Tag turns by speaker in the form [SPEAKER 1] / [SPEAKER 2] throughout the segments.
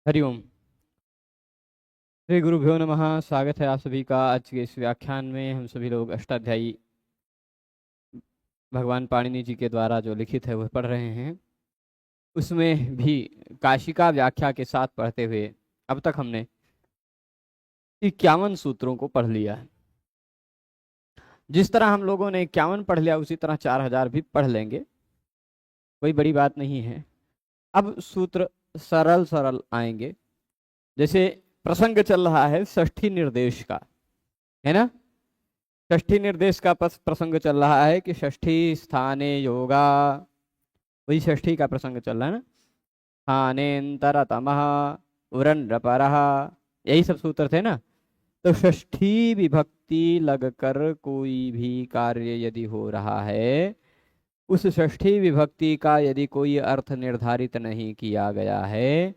[SPEAKER 1] हरिओम। श्री गुरुभ्यो नमः। स्वागत है आप सभी का आज के इस व्याख्यान में। हम सभी लोग अष्टाध्यायी भगवान पाणिनि जी के द्वारा जो लिखित है वह पढ़ रहे हैं। उसमें भी काशिका व्याख्या के साथ पढ़ते हुए अब तक हमने 51 सूत्रों को पढ़ लिया है। जिस तरह हम लोगों ने 51 पढ़ लिया उसी तरह 4000 भी पढ़ लेंगे, कोई बड़ी बात नहीं है। अब सूत्र सरल सरल आएंगे। जैसे प्रसंग चल रहा है षष्ठी निर्देश का, है ना। षष्ठी निर्देश का प्रसंग चल रहा है कि षष्ठी स्थाने योगा, वही षष्ठी का प्रसंग चल रहा है ना। स्थानेन्तरतमः उरन्नपरः, यही सब सूत्र थे ना। तो षष्ठी विभक्ति लगकर कोई भी कार्य यदि हो रहा है, उस षष्ठी विभक्ति का यदि कोई अर्थ निर्धारित नहीं किया गया है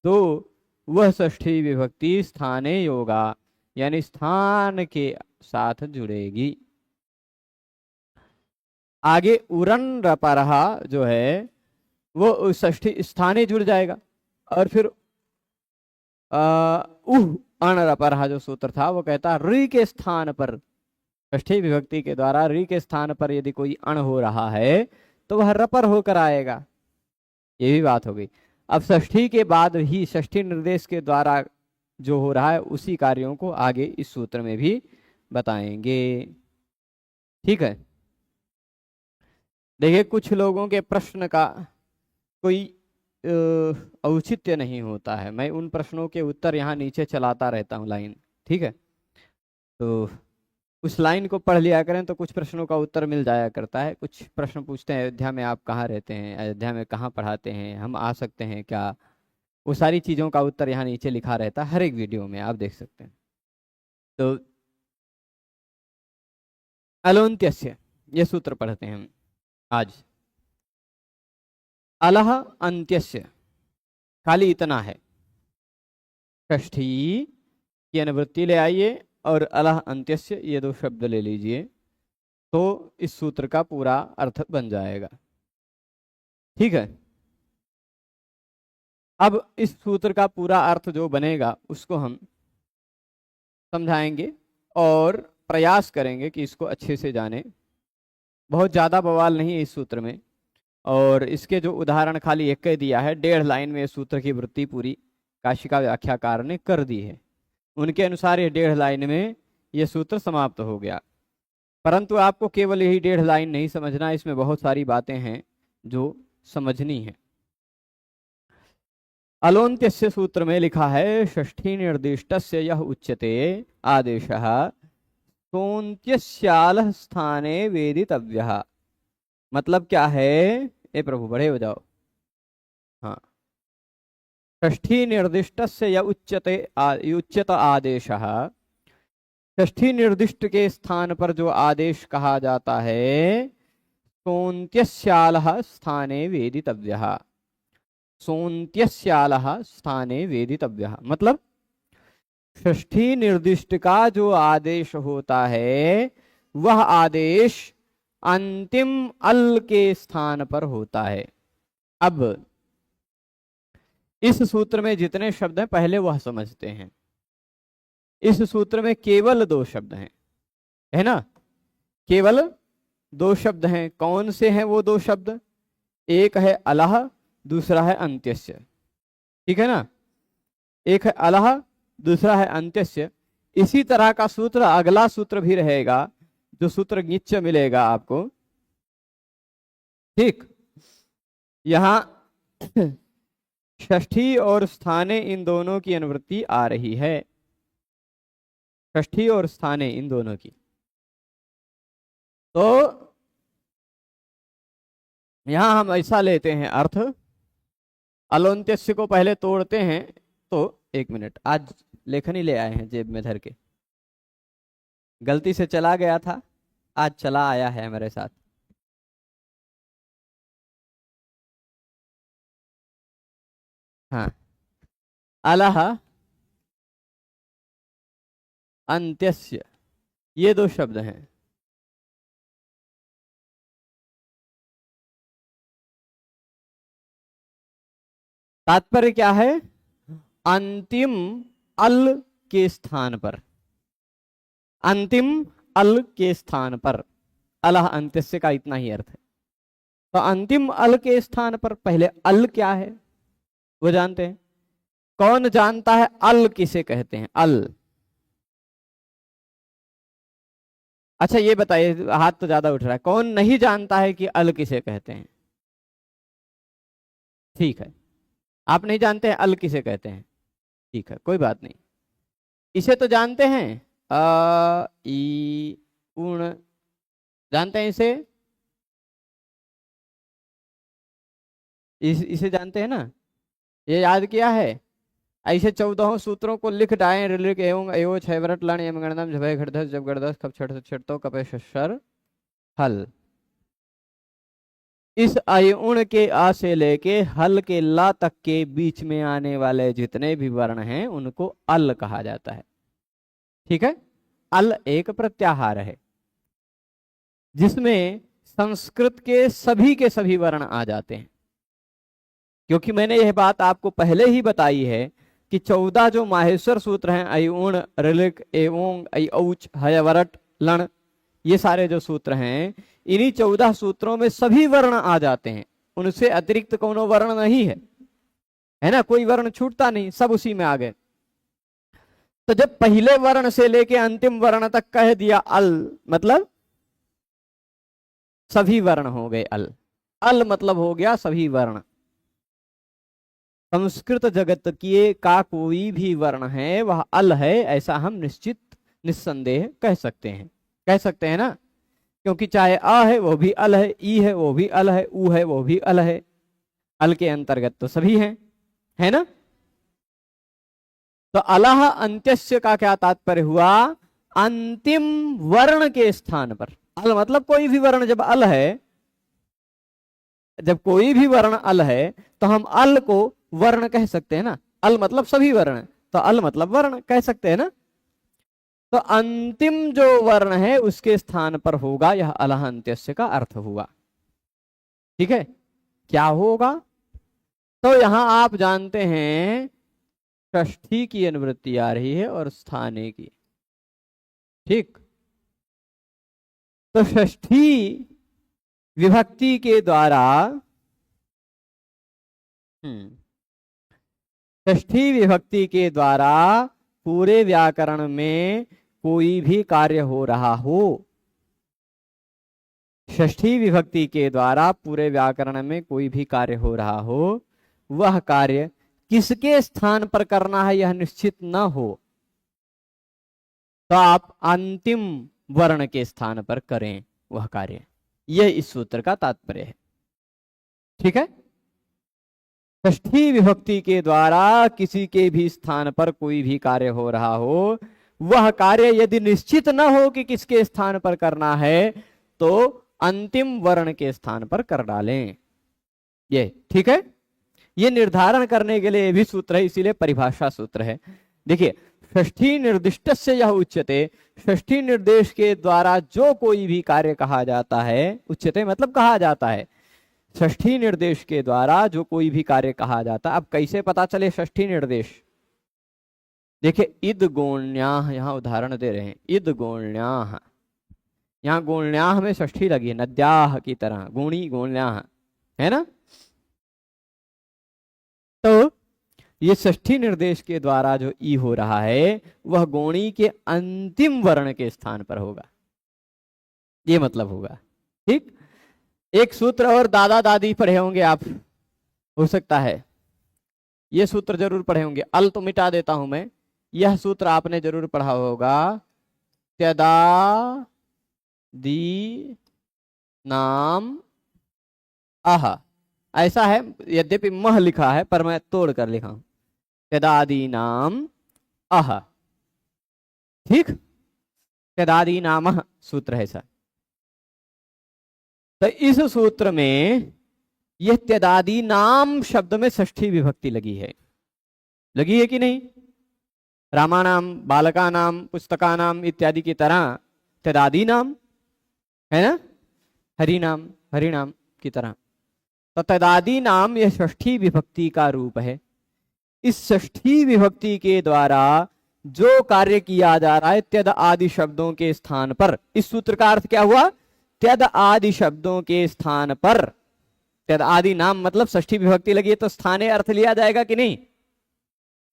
[SPEAKER 1] तो वह षष्ठी विभक्ति स्थाने योगा यानी स्थान के साथ जुड़ेगी। आगे उरन रपरहा जो है वो षष्ठी स्थाने जुड़ जाएगा। और फिर उह अण रपरहा जो सूत्र था वो कहता रि के स्थान पर, षष्ठी विभक्ति के द्वारा रि के स्थान पर यदि कोई अण हो रहा है तो वह रपर होकर आएगा। ये भी बात हो गई। अब षष्ठी के बाद ही षष्ठी निर्देश के द्वारा जो हो रहा है उसी कार्यों को आगे इस सूत्र में भी बताएंगे। ठीक है। देखिए, कुछ लोगों के प्रश्न का कोई औचित्य नहीं होता है। मैं उन प्रश्नों के उत्तर यहाँ नीचे चलाता रहता हूँ लाइन। ठीक है, तो उस लाइन को पढ़ लिया करें तो कुछ प्रश्नों का उत्तर मिल जाया करता है। कुछ प्रश्न पूछते हैं अयोध्या में आप कहाँ रहते हैं, अयोध्या में कहाँ पढ़ाते हैं, हम आ सकते हैं क्या, वो सारी चीज़ों का उत्तर यहाँ नीचे लिखा रहता है। हर एक वीडियो में आप देख सकते हैं। तो अलोन्त्यस्य ये सूत्र पढ़ते हैं हम आज। अलह अंत्यस्य, खाली इतना है। षष्ठी की अनुवृत्ति ले आइए और अलह अंत्यस्य ये दो शब्द ले लीजिए तो इस सूत्र का पूरा अर्थ बन जाएगा। ठीक है। अब इस सूत्र का पूरा अर्थ जो बनेगा उसको हम समझाएंगे और प्रयास करेंगे कि इसको अच्छे से जाने। बहुत ज़्यादा बवाल नहीं है इस सूत्र में, और इसके जो उदाहरण खाली एक ही दिया है, 1.5 लाइन में इस सूत्र की वृत्ति पूरी काशिका व्याख्याकार ने कर दी है। उनके अनुसार ये 1.5 लाइन में ये सूत्र समाप्त हो गया। परंतु आपको केवल यही 1.5 लाइन नहीं समझना, इसमें बहुत सारी बातें हैं जो समझनी है। अलोन्त्यस्य सूत्र में लिखा है षष्ठी निर्दिष्टस्य यह उच्यते आदेशः सोन्त्यस्यालः स्थाने वेदितव्यः। मतलब क्या है, ए प्रभु बड़े हो जाओ। हाँ, षष्ठी निर्दिष्टस्य यह उच्यते उच्यत आदेशः, षष्ठी निर्दिष्ट के स्थान पर जो आदेश कहा जाता है सोन्त्यस्यालः स्थाने वेदितव्यः, सोन्त्यस्यालः स्थाने वेदितव्यः मतलब षष्ठी निर्दिष्ट का जो आदेश होता है वह आदेश अंतिम अल के स्थान पर होता है। अब इस सूत्र में जितने शब्द हैं पहले वह समझते हैं। इस सूत्र में केवल 2 शब्द हैं, है ना। केवल 2 शब्द हैं। कौन से हैं वो 2 शब्द? एक है अलह, दूसरा है अंत्यस्य। ठीक है ना। एक है अलह, दूसरा है अंत्यस्य। इसी तरह का सूत्र अगला सूत्र भी रहेगा, जो सूत्र नीचे मिलेगा आपको। ठीक, यहां षष्ठी और स्थाने इन दोनों की अनुवृत्ति आ रही है। षष्ठी और स्थाने इन दोनों की। तो यहां हम ऐसा लेते हैं अर्थ, अलोन्त्यस्य को पहले तोड़ते हैं। तो 1 मिनट, आज लेखन ही ले आए हैं जेब में धर के, गलती से चला गया था, आज चला आया है मेरे साथ। हाँ, अलह अंत्यस्य ये 2 शब्द हैं। तात्पर्य क्या है? अंतिम अल के स्थान पर, अंतिम अल के स्थान पर, अलह अंत्यस्य का इतना ही अर्थ है। तो अंतिम अल के स्थान पर पहले अल क्या है वो जानते हैं। कौन जानता है अल किसे कहते हैं? अल। अच्छा ये बताइए, हाथ तो ज्यादा उठ रहा है, कौन नहीं जानता है कि अल किसे कहते हैं? ठीक है, आप नहीं जानते हैं अल किसे कहते हैं, ठीक है कोई बात नहीं। इसे तो जानते हैं, अ ई उण, जानते हैं इसे? इसे जानते हैं ना, ये याद किया है? ऐसे 14 सूत्रों को लिख डाए ऋलिक एवं एवं छयवरट लण यम गणनम झभय घटधस जब गणदस कब छठ छठतो कपे शर हल। इस अयुण के आ से लेके हल के ला तक के बीच में आने वाले जितने भी वर्ण हैं उनको अल कहा जाता है। ठीक है, अल एक प्रत्याहार है जिसमें संस्कृत के सभी वर्ण आ जाते हैं। क्योंकि मैंने यह बात आपको पहले ही बताई है कि 14 जो माहेश्वर सूत्र हैं, अयुण ऋलिक एवं औच हयवरट लण, ये सारे जो सूत्र हैं, इन्हीं 14 सूत्रों में सभी वर्ण आ जाते हैं, उनसे अतिरिक्त कोनो वर्ण नहीं है ना, कोई वर्ण छूटता नहीं, सब उसी में आ गए। तो जब पहले वर्ण से लेके अंतिम वर्ण तक कह दिया अल, मतलब सभी वर्ण हो गए अल। अल मतलब हो गया सभी वर्ण। संस्कृत जगत के का कोई भी वर्ण है वह अल है, ऐसा हम निश्चित निस्संदेह कह सकते हैं ना, क्योंकि चाहे आ है वो भी अल है, ई है वो भी अल है, ऊ है वो भी अल है, अल के अंतर्गत तो सभी हैं, है ना। तो अलह अंत्यस्य का क्या तात्पर्य हुआ? अंतिम वर्ण के स्थान पर। अल मतलब कोई भी वर्ण जब अल है, जब कोई भी वर्ण अल है तो हम अल को वर्ण कह सकते हैं ना, अल मतलब सभी वर्ण, तो अल मतलब वर्ण कह सकते हैं ना। तो अंतिम जो वर्ण है उसके स्थान पर होगा यह अलह अंत्यस्य का अर्थ हुआ। ठीक है, क्या होगा? तो यहां आप जानते हैं षष्ठी की अनुवृत्ति आ रही है और स्थाने की। ठीक, तो षष्ठी विभक्ति के द्वारा षष्ठी विभक्ति के द्वारा पूरे व्याकरण में कोई भी कार्य हो रहा हो, षष्ठी विभक्ति के द्वारा पूरे व्याकरण में कोई भी कार्य हो रहा हो, वह कार्य किसके स्थान पर करना है यह निश्चित न हो तो आप अंतिम वर्ण के स्थान पर करें वह कार्य। यह इस सूत्र का तात्पर्य है। ठीक है, षष्ठी विभक्ति के द्वारा किसी के भी स्थान पर कोई भी कार्य हो रहा हो, वह कार्य यदि निश्चित न हो कि किसके स्थान पर करना है तो अंतिम वर्ण के स्थान पर कर डालें। ये ठीक है, ये निर्धारण करने के लिए भी सूत्र है, इसीलिए परिभाषा सूत्र है। देखिए, षष्ठी निर्दिष्ट से यह उच्यते, षष्ठी निर्देश के द्वारा जो कोई भी कार्य कहा जाता है, उच्यते मतलब कहा जाता है, षष्ठी निर्देश के द्वारा जो कोई भी कार्य कहा जाता है। अब कैसे पता चले षष्ठी निर्देश? देखिए, इद गोण्याह, यहां उदाहरण दे रहे हैं, इद गोण्याह, यहां गोण्याह में षष्ठी लगी है, नद्याह की तरह, गुणी गोण्याह, है ना। तो ये षष्ठी निर्देश के द्वारा जो ई हो रहा है वह गोणी के अंतिम वर्ण के स्थान पर होगा, ये मतलब होगा। ठीक, एक सूत्र और दादा दादी पढ़े होंगे आप, हो सकता है ये सूत्र जरूर पढ़े होंगे, अल तो मिटा देता हूं मैं, यह सूत्र आपने जरूर पढ़ा होगा, त्यदा दी नाम आह, ऐसा है, यद्यपि मह लिखा है पर मैं तोड़ कर लिखा हूं, त्यदादि नाम अह। ठीक, त्यदादि नाम सूत्र है सर। तो इस सूत्र में यह त्यदादि नाम शब्द में षष्ठी विभक्ति लगी है कि नहीं? रामानाम, बालकानाम, पुस्तकानाम इत्यादि की तरह त्यदादि नाम है ना, हरिनाम, हरिनाम की तरह। तो त्यदादि नाम यह षष्ठी विभक्ति का रूप है। इस षष्ठी विभक्ति के द्वारा जो कार्य किया जा रहा है त्यद आदि शब्दों के स्थान पर, इस सूत्र का अर्थ क्या हुआ? त्यद आदि शब्दों के स्थान पर, त्यद आदि नाम मतलब षष्ठी विभक्ति लगी है तो स्थाने अर्थ लिया जाएगा कि नहीं?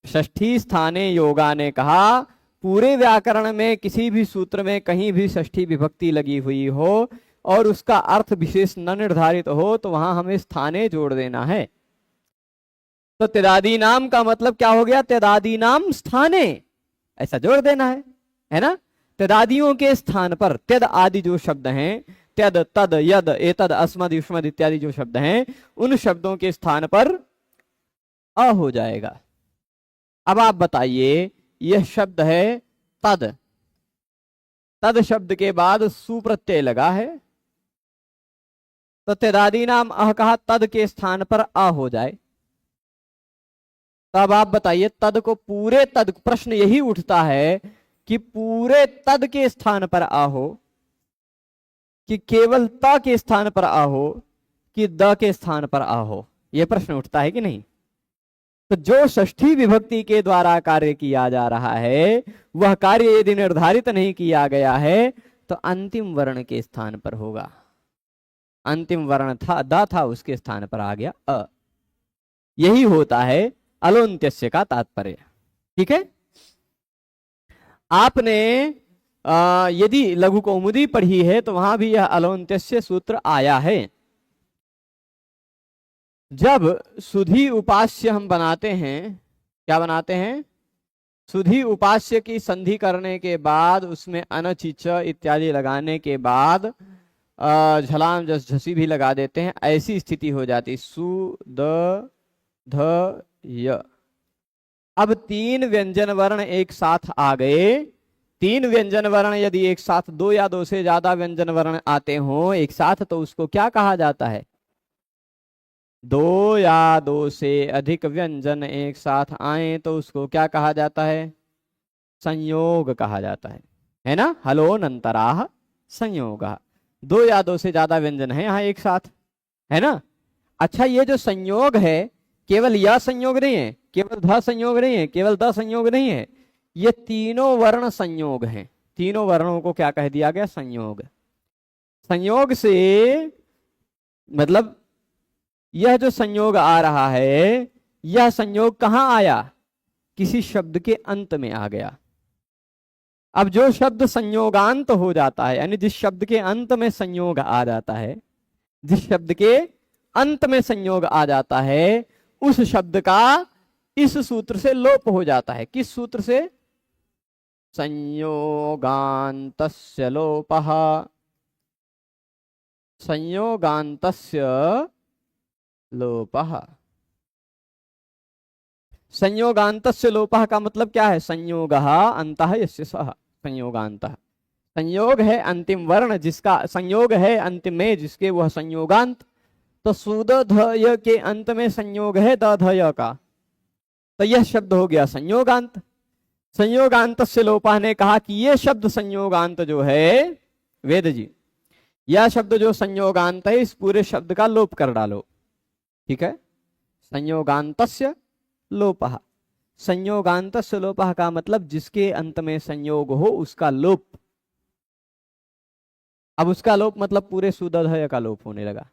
[SPEAKER 1] षष्ठी स्थाने योगा ने कहा पूरे व्याकरण में किसी भी सूत्र में कहीं भी षष्ठी विभक्ति लगी हुई हो और उसका अर्थ विशेष न निर्धारित हो तो वहां हमें स्थाने जोड़ देना है। तो त्यदादि नाम का मतलब क्या हो गया? त्यदादि नाम स्थाने, ऐसा जोड़ देना है ना? त्यदादियों के स्थान पर त्यद आदि जो शब्द हैं, त्यद तद यद एतद अस्मद युष्मद इत्यादि जो शब्द हैं, उन शब्दों के स्थान पर अ हो जाएगा। अब आप बताइए, यह शब्द है तद, तद शब्द के बाद सु प्रत्यय लगा है तो त्यदादि नाम अह कहा, तद के स्थान पर अ हो जाए। तब आप बताइए तद को पूरे तद, प्रश्न यही उठता है कि पूरे तद के स्थान पर आ हो कि केवल त के स्थान पर आ हो कि द के स्थान पर आ हो, यह प्रश्न उठता है कि नहीं? तो जो षष्ठी विभक्ति के द्वारा कार्य किया जा रहा है वह कार्य यदि निर्धारित नहीं किया गया है तो अंतिम वर्ण के स्थान पर होगा। अंतिम वर्ण था द था, उसके स्थान पर आ गया अ। यही होता है अलोन्त्यस्य का तात्पर्य। ठीक है, आपने यदि लघु कौमुदी पढ़ी है तो वहां भी यह अलोन्त्यस्य सूत्र आया है। जब सुधी उपास्य हम बनाते हैं, क्या बनाते हैं? सुधी उपास्य की संधि करने के बाद उसमें अन चिच इत्यादि लगाने के बाद झलाम जस झसी भी लगा देते हैं, ऐसी स्थिति हो जाती सु द ध य। अब तीन व्यंजन वर्ण एक साथ आ गए। तीन व्यंजन वर्ण यदि एक साथ, दो या दो से ज्यादा व्यंजन वर्ण आते हो एक साथ तो उसको क्या कहा जाता है? दो या दो से अधिक व्यंजन एक साथ आए तो उसको क्या कहा जाता है? संयोग कहा जाता है ना? हलोनंतराः संयोगः। दो या दो से ज्यादा व्यंजन है यहाँ एक साथ, है ना? अच्छा, ये जो संयोग है केवल यह संयोग नहीं है, केवल ध संयोग नहीं है, केवल द संयोग नहीं है, ये तीनों वर्ण संयोग हैं। तीनों वर्णों को क्या कह दिया गया? संयोग। संयोग से मतलब यह जो संयोग आ रहा है, यह संयोग कहां आया? किसी शब्द के अंत में आ गया। अब जो शब्द संयोगांत हो जाता है, यानी जिस शब्द के अंत में संयोग आ जाता है, जिस शब्द के अंत में संयोग आ जाता है उस शब्द का इस सूत्र से लोप हो जाता है। किस सूत्र से? संयोगान्तस्य लोपः। संयोगान्तस्य लोपः। संयोगान्तस्य लोपः का मतलब क्या है? संयोगः अन्तः यस्य सः संयोगान्तः। संयोग है अंतिम वर्ण जिसका, संयोग है अंतिम में जिसके वह संयोगांत। तो सुद ध य के अंत में संयोग है द ध य का, तो यह शब्द हो गया संयोगांत। संयोगांत से लोपा ने कहा कि यह शब्द संयोगांत जो है, वेद जी, यह शब्द जो संयोगांत है इस पूरे शब्द का लोप कर डालो। ठीक है, संयोगांतस्य लोपः। संयोगांतस्य लोपः का मतलब जिसके अंत में संयोग हो उसका लोप। अब उसका लोप मतलब पूरे सुदधय का लोप होने लगा।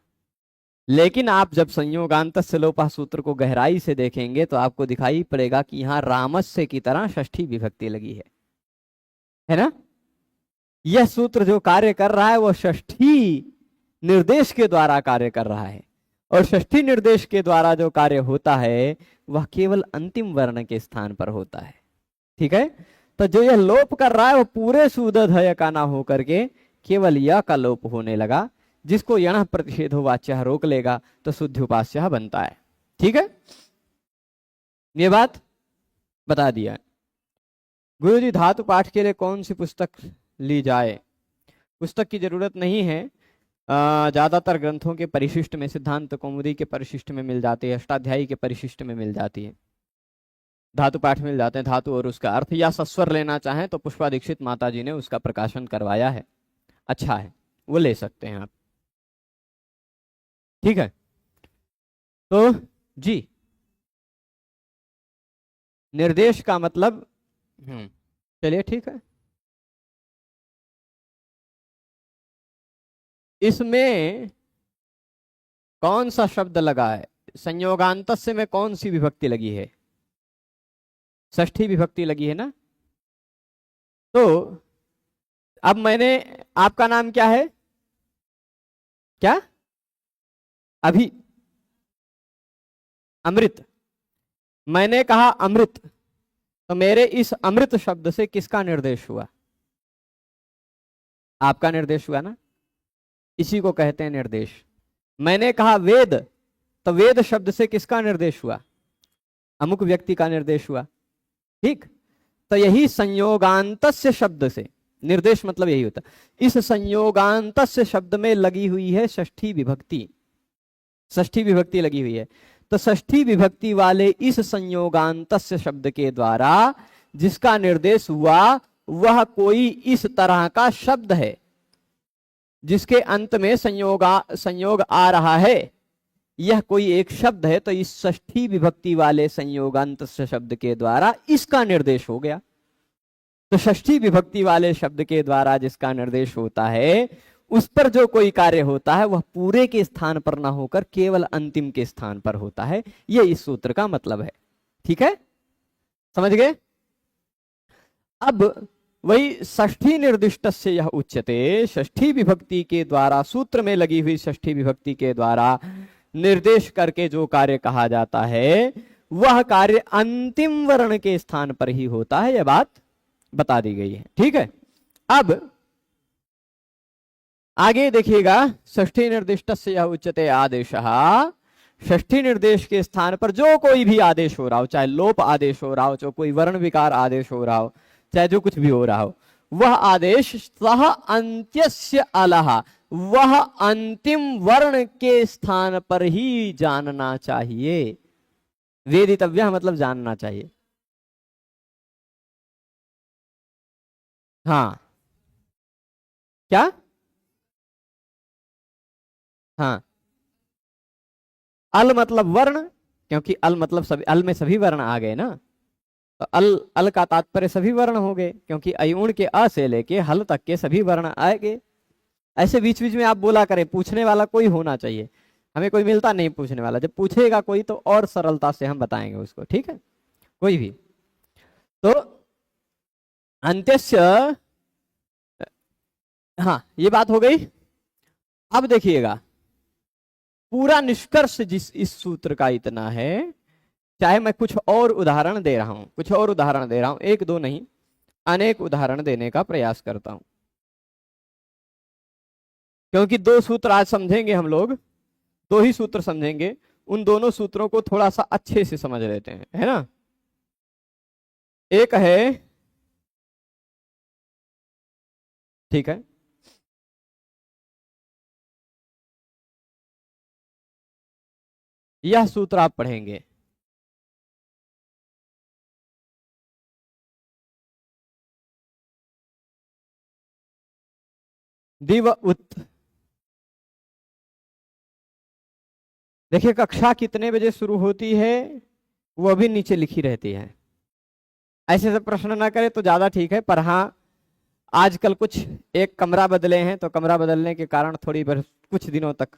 [SPEAKER 1] लेकिन आप जब संयोगांतस्य लोपः सूत्र को गहराई से देखेंगे तो आपको दिखाई पड़ेगा कि यहाँ रामस्य की तरह षष्ठी विभक्ति लगी है ना? यह सूत्र जो कार्य कर रहा है वह षष्ठी निर्देश के द्वारा कार्य कर रहा है, और षष्ठी निर्देश के द्वारा जो कार्य होता है वह केवल अंतिम वर्ण के स्थान पर होता है। ठीक है, तो जो यह लोप कर रहा है वो पूरे सुदधय का ना होकर के केवल यह का लोप होने लगा, जिसको यण प्रतिषेधो वाच्य रोक लेगा तो शुद्ध उपास्य बनता है। ठीक है, ये बात बता दिया। गुरुजी, धातु पाठ के लिए कौन सी पुस्तक ली जाए? पुस्तक की जरूरत नहीं है, ज्यादातर ग्रंथों के परिशिष्ट में, सिद्धांत कौमुदी के परिशिष्ट में मिल जाती है, अष्टाध्यायी के परिशिष्ट में मिल जाती है, धातु पाठ मिल जाते हैं। धातु और उसका अर्थ, या सस्वर लेना चाहें तो पुष्पा दीक्षित माता जी ने उसका प्रकाशन करवाया है, अच्छा है, वो ले सकते हैं आप। ठीक है, तो जी निर्देश का मतलब चलिए ठीक है। इसमें कौन सा शब्द लगा है? संयोगांतस्य में कौन सी विभक्ति लगी है? षष्ठी विभक्ति लगी है ना। तो अब मैंने, आपका नाम क्या है? क्या? अभी? अमृत। मैंने कहा अमृत, तो मेरे इस अमृत शब्द से किसका निर्देश हुआ? आपका निर्देश हुआ ना, इसी को कहते हैं निर्देश। मैंने कहा वेद, तो वेद शब्द से किसका निर्देश हुआ? अमुक व्यक्ति का निर्देश हुआ। ठीक, तो यही संयोगांतस्य शब्द से निर्देश मतलब यही होता। इस संयोगांतस्य शब्द में लगी हुई है षष्ठी विभक्ति, षष्ठी विभक्ति लगी हुई है। तो षष्ठी विभक्ति वाले इस संयोगांतस्य शब्द के द्वारा जिसका निर्देश हुआ वह कोई इस तरह का शब्द है जिसके अंत में संयोग आ रहा है। यह कोई एक शब्द है, तो इस षष्ठी विभक्ति वाले संयोगांतस्य शब्द के द्वारा इसका निर्देश हो गया। तो षष्ठी विभक्ति वाले शब्द के द्वारा जिसका निर्देश होता है उस पर जो कोई कार्य होता है वह पूरे के स्थान पर ना होकर केवल अंतिम के स्थान पर होता है। यह इस सूत्र का मतलब है। ठीक है, समझ गए? अब वही षष्ठी निर्दिष्ट से यह उच्यते, षष्ठी विभक्ति के द्वारा, सूत्र में लगी हुई षष्ठी विभक्ति के द्वारा निर्देश करके जो कार्य कहा जाता है वह कार्य अंतिम वर्ण के स्थान पर ही होता है। यह बात बता दी गई है। ठीक है, अब आगे देखिएगा, षष्ठी निर्दिष्ट से यह उच्यते आदेशः, षष्ठी निर्देश के स्थान पर जो कोई भी आदेश हो रहा हो, चाहे लोप आदेश हो रहा हो, चाहे कोई वर्ण विकार आदेश हो रहा हो, चाहे जो कुछ भी हो रहा हो, वह आदेश सह अंत्यस्य अलह, वह अंतिम वर्ण के स्थान पर ही जानना चाहिए। वेदितव्य मतलब जानना चाहिए। हाँ, क्या? हाँ, अल मतलब वर्ण, क्योंकि अल मतलब सभी, अल में सभी वर्ण आ गए ना, तो अल का तात्पर्य सभी वर्ण हो गए, क्योंकि अयुण के अ से लेके हल तक के सभी वर्ण आएंगे। ऐसे बीच बीच में आप बोला करें, पूछने वाला कोई होना चाहिए। हमें कोई मिलता नहीं पूछने वाला, जब पूछेगा कोई तो और सरलता से हम बताएंगे उसको। ठीक है, कोई भी। तो अंत्यस्य, हाँ ये बात हो गई। अब देखिएगा, पूरा निष्कर्ष जिस इस सूत्र का इतना है, चाहे मैं कुछ और उदाहरण दे रहा हूं, कुछ और उदाहरण दे रहा हूं, एक दो नहीं अनेक उदाहरण देने का प्रयास करता हूं, क्योंकि दो सूत्र आज समझेंगे हम लोग, दो ही सूत्र समझेंगे। उन दोनों सूत्रों को थोड़ा सा अच्छे से समझ लेते हैं, है ना। एक है, ठीक है, यह सूत्र आप पढ़ेंगे, दिव उत। देखिए कक्षा कितने बजे शुरू होती है वह भी नीचे लिखी रहती है। ऐसे सब प्रश्न ना करे तो ज्यादा ठीक है, पर हाँ आजकल कुछ एक कमरा बदले हैं, तो कमरा बदलने के कारण थोड़ी कुछ दिनों तक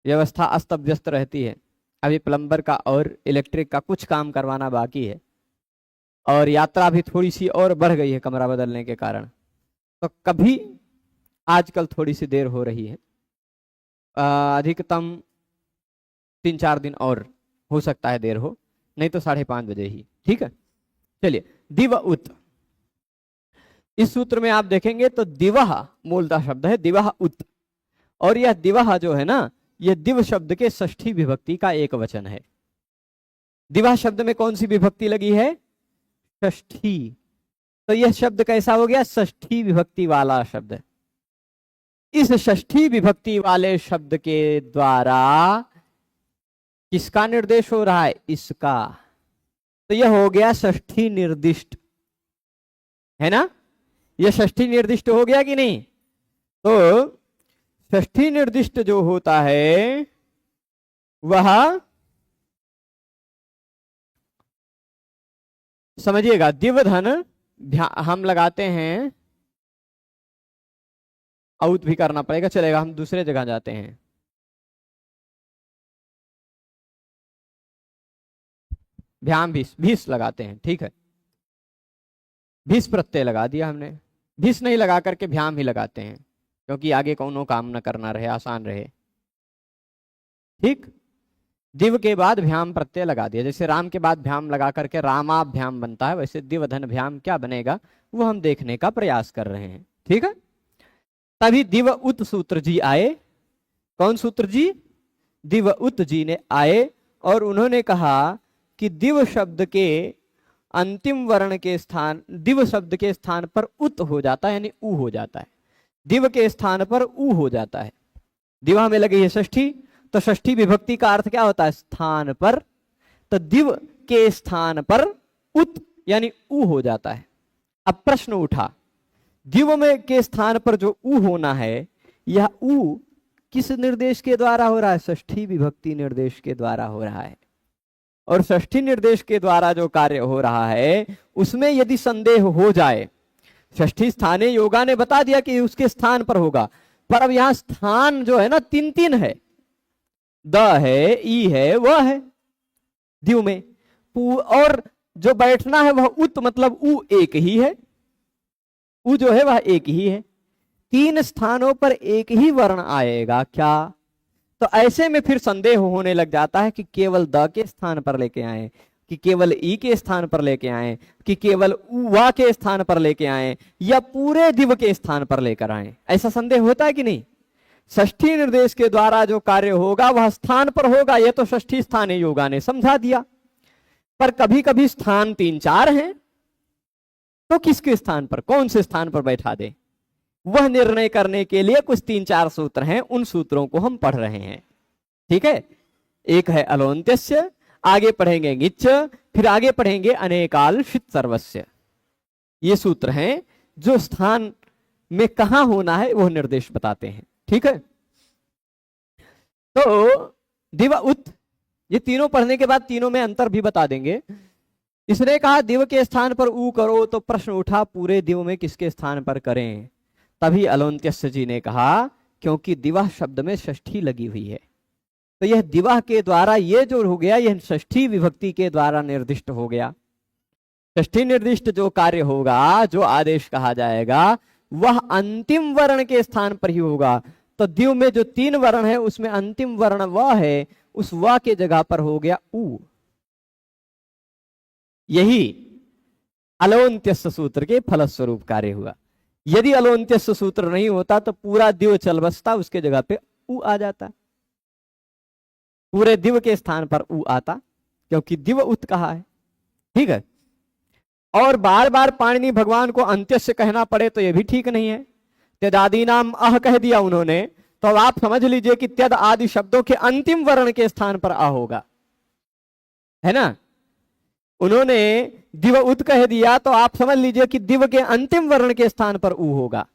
[SPEAKER 1] व्यवस्था अस्त व्यस्त रहती है। अभी प्लम्बर का और इलेक्ट्रिक का कुछ काम करवाना बाकी है, और यात्रा भी थोड़ी सी और बढ़ गई है कमरा बदलने के कारण, तो कभी आजकल थोड़ी सी देर हो रही है। अधिकतम 3-4 दिन और हो सकता है देर हो, नहीं तो 5:30 बजे ही। ठीक है, चलिए, दिव उत। इस सूत्र में आप देखेंगे तो दिवह मूलतः शब्द है, दिवह उत, और यह दिवह जो है ना, यह दिव शब्द के षष्ठी विभक्ति का एक वचन है। दिवह शब्द में कौन सी विभक्ति लगी है? षष्ठी। तो यह शब्द कैसा हो गया? षष्ठी विभक्ति वाला शब्द। इस षष्ठी विभक्ति वाले शब्द के द्वारा किसका निर्देश हो रहा है? इसका। तो यह हो गया षष्ठी निर्दिष्ट, है ना। यह षष्ठी निर्दिष्ट हो गया कि नहीं? तो षष्ठी निर्दिष्ट जो होता है वह समझिएगा, दिवधन हम लगाते हैं, आउट भी करना पड़ेगा, चलेगा, हम दूसरे जगह जाते हैं। भ्याम भीस, भीस लगाते हैं, ठीक है, भीस प्रत्यय लगा दिया हमने। भीस नहीं लगा करके भ्याम ही लगाते हैं, क्योंकि आगे कौनो काम न करना रहे, आसान रहे। ठीक, दिव के बाद भ्याम प्रत्यय लगा दिया, जैसे राम के बाद भ्याम लगा करके रामाभ्याम बनता है, वैसे दिवधन भ्याम क्या बनेगा वो हम देखने का प्रयास कर रहे हैं। ठीक है, तभी दिव उत सूत्र जी आए। कौन सूत्र जी? दिव उत जी ने आए, और उन्होंने कहा कि दिव शब्द के अंतिम वर्ण के स्थान, दिव शब्द के स्थान पर उत हो जाता है, यानी उ हो जाता है, दिव के स्थान पर उ हो जाता है। दिवा में लगी है षष्ठी, तो षष्ठी विभक्ति का अर्थ क्या होता है? स्थान पर। तो दिव के स्थान पर उत यानी उ हो जाता है। अब प्रश्न उठा, दिव में के स्थान पर जो उ होना है, यह उ किस निर्देश के द्वारा हो रहा है? षष्ठी विभक्ति निर्देश के द्वारा हो रहा है। और षष्ठी निर्देश के द्वारा जो कार्य हो रहा है, उसमें यदि संदेह हो जाए, षष्ठी स्थाने योगा ने बता दिया कि उसके स्थान पर होगा, पर अब यहां स्थान जो है ना, तीन तीन है, द है, ई है, वह है दिव में, और जो बैठना है वह उत, मतलब उ एक ही है, उ जो है वह एक ही है। तीन स्थानों पर एक ही वर्ण आएगा क्या? तो ऐसे में फिर संदेह होने लग जाता है कि केवल द के स्थान पर लेके आए, कि केवल ई के स्थान पर लेके आए, कि केवल वा के स्थान पर लेके आए, या पूरे दिव के स्थान पर लेकर आए। ऐसा संदेह होता है कि नहीं? षष्ठी निर्देश के द्वारा जो कार्य होगा वह स्थान पर होगा, यह तो षष्ठी स्थाने योगा ने समझा दिया। पर कभी कभी स्थान तीन चार हैं, तो किसके स्थान पर, कौन से स्थान पर बैठा दे, वह निर्णय करने के लिए कुछ तीन चार सूत्र हैं, उन सूत्रों को हम पढ़ रहे हैं। ठीक है, एक है अलोन्त्यस्य, आगे पढ़ेंगे ङिच्च, फिर आगे पढ़ेंगे अनेकाल शित सर्वस्य। ये सूत्र हैं जो स्थान में कहां होना है वह निर्देश बताते हैं। ठीक है, तो दिव उत, ये तीनों पढ़ने के बाद तीनों में अंतर भी बता देंगे। इसने कहा दिव के स्थान पर ऊ करो, तो प्रश्न उठा पूरे दिव में किसके स्थान पर करें? तभी अलोन्त्यस्य जी ने कहा क्योंकि दिवा शब्द में षष्ठी लगी हुई है, तो यह दिवा के द्वारा ये जो हो गया, यह षष्ठी विभक्ति के द्वारा निर्दिष्ट हो गया। षष्ठी निर्दिष्ट जो कार्य होगा, जो आदेश कहा जाएगा, वह अंतिम वर्ण के स्थान पर ही होगा। तो दिव में जो तीन वर्ण है उसमें अंतिम वर्ण व है, उस व के जगह पर हो गया उ। यही अलोन्त्यस्य सूत्र के फलस्वरूप कार्य हुआ। यदि अलोन्त्यस्य सूत्र नहीं होता तो पूरा दिव चल बसता, उसके जगह पे उ आ जाता, पूरे दिव के स्थान पर उ आता, क्योंकि दिव उत कहा है। ठीक है, और बार बार पाणिनि भगवान को अंत्यस्य कहना पड़े तो यह भी ठीक नहीं है। त्यदादि नाम अह कह दिया उन्होंने, तो अब आप समझ लीजिए कि त्यद आदि शब्दों के अंतिम वर्ण के स्थान पर आ होगा, है ना। उन्होंने दिव उत कह दिया, तो आप समझ लीजिए कि दिव के अंतिम वर्ण के स्थान पर उ होगा।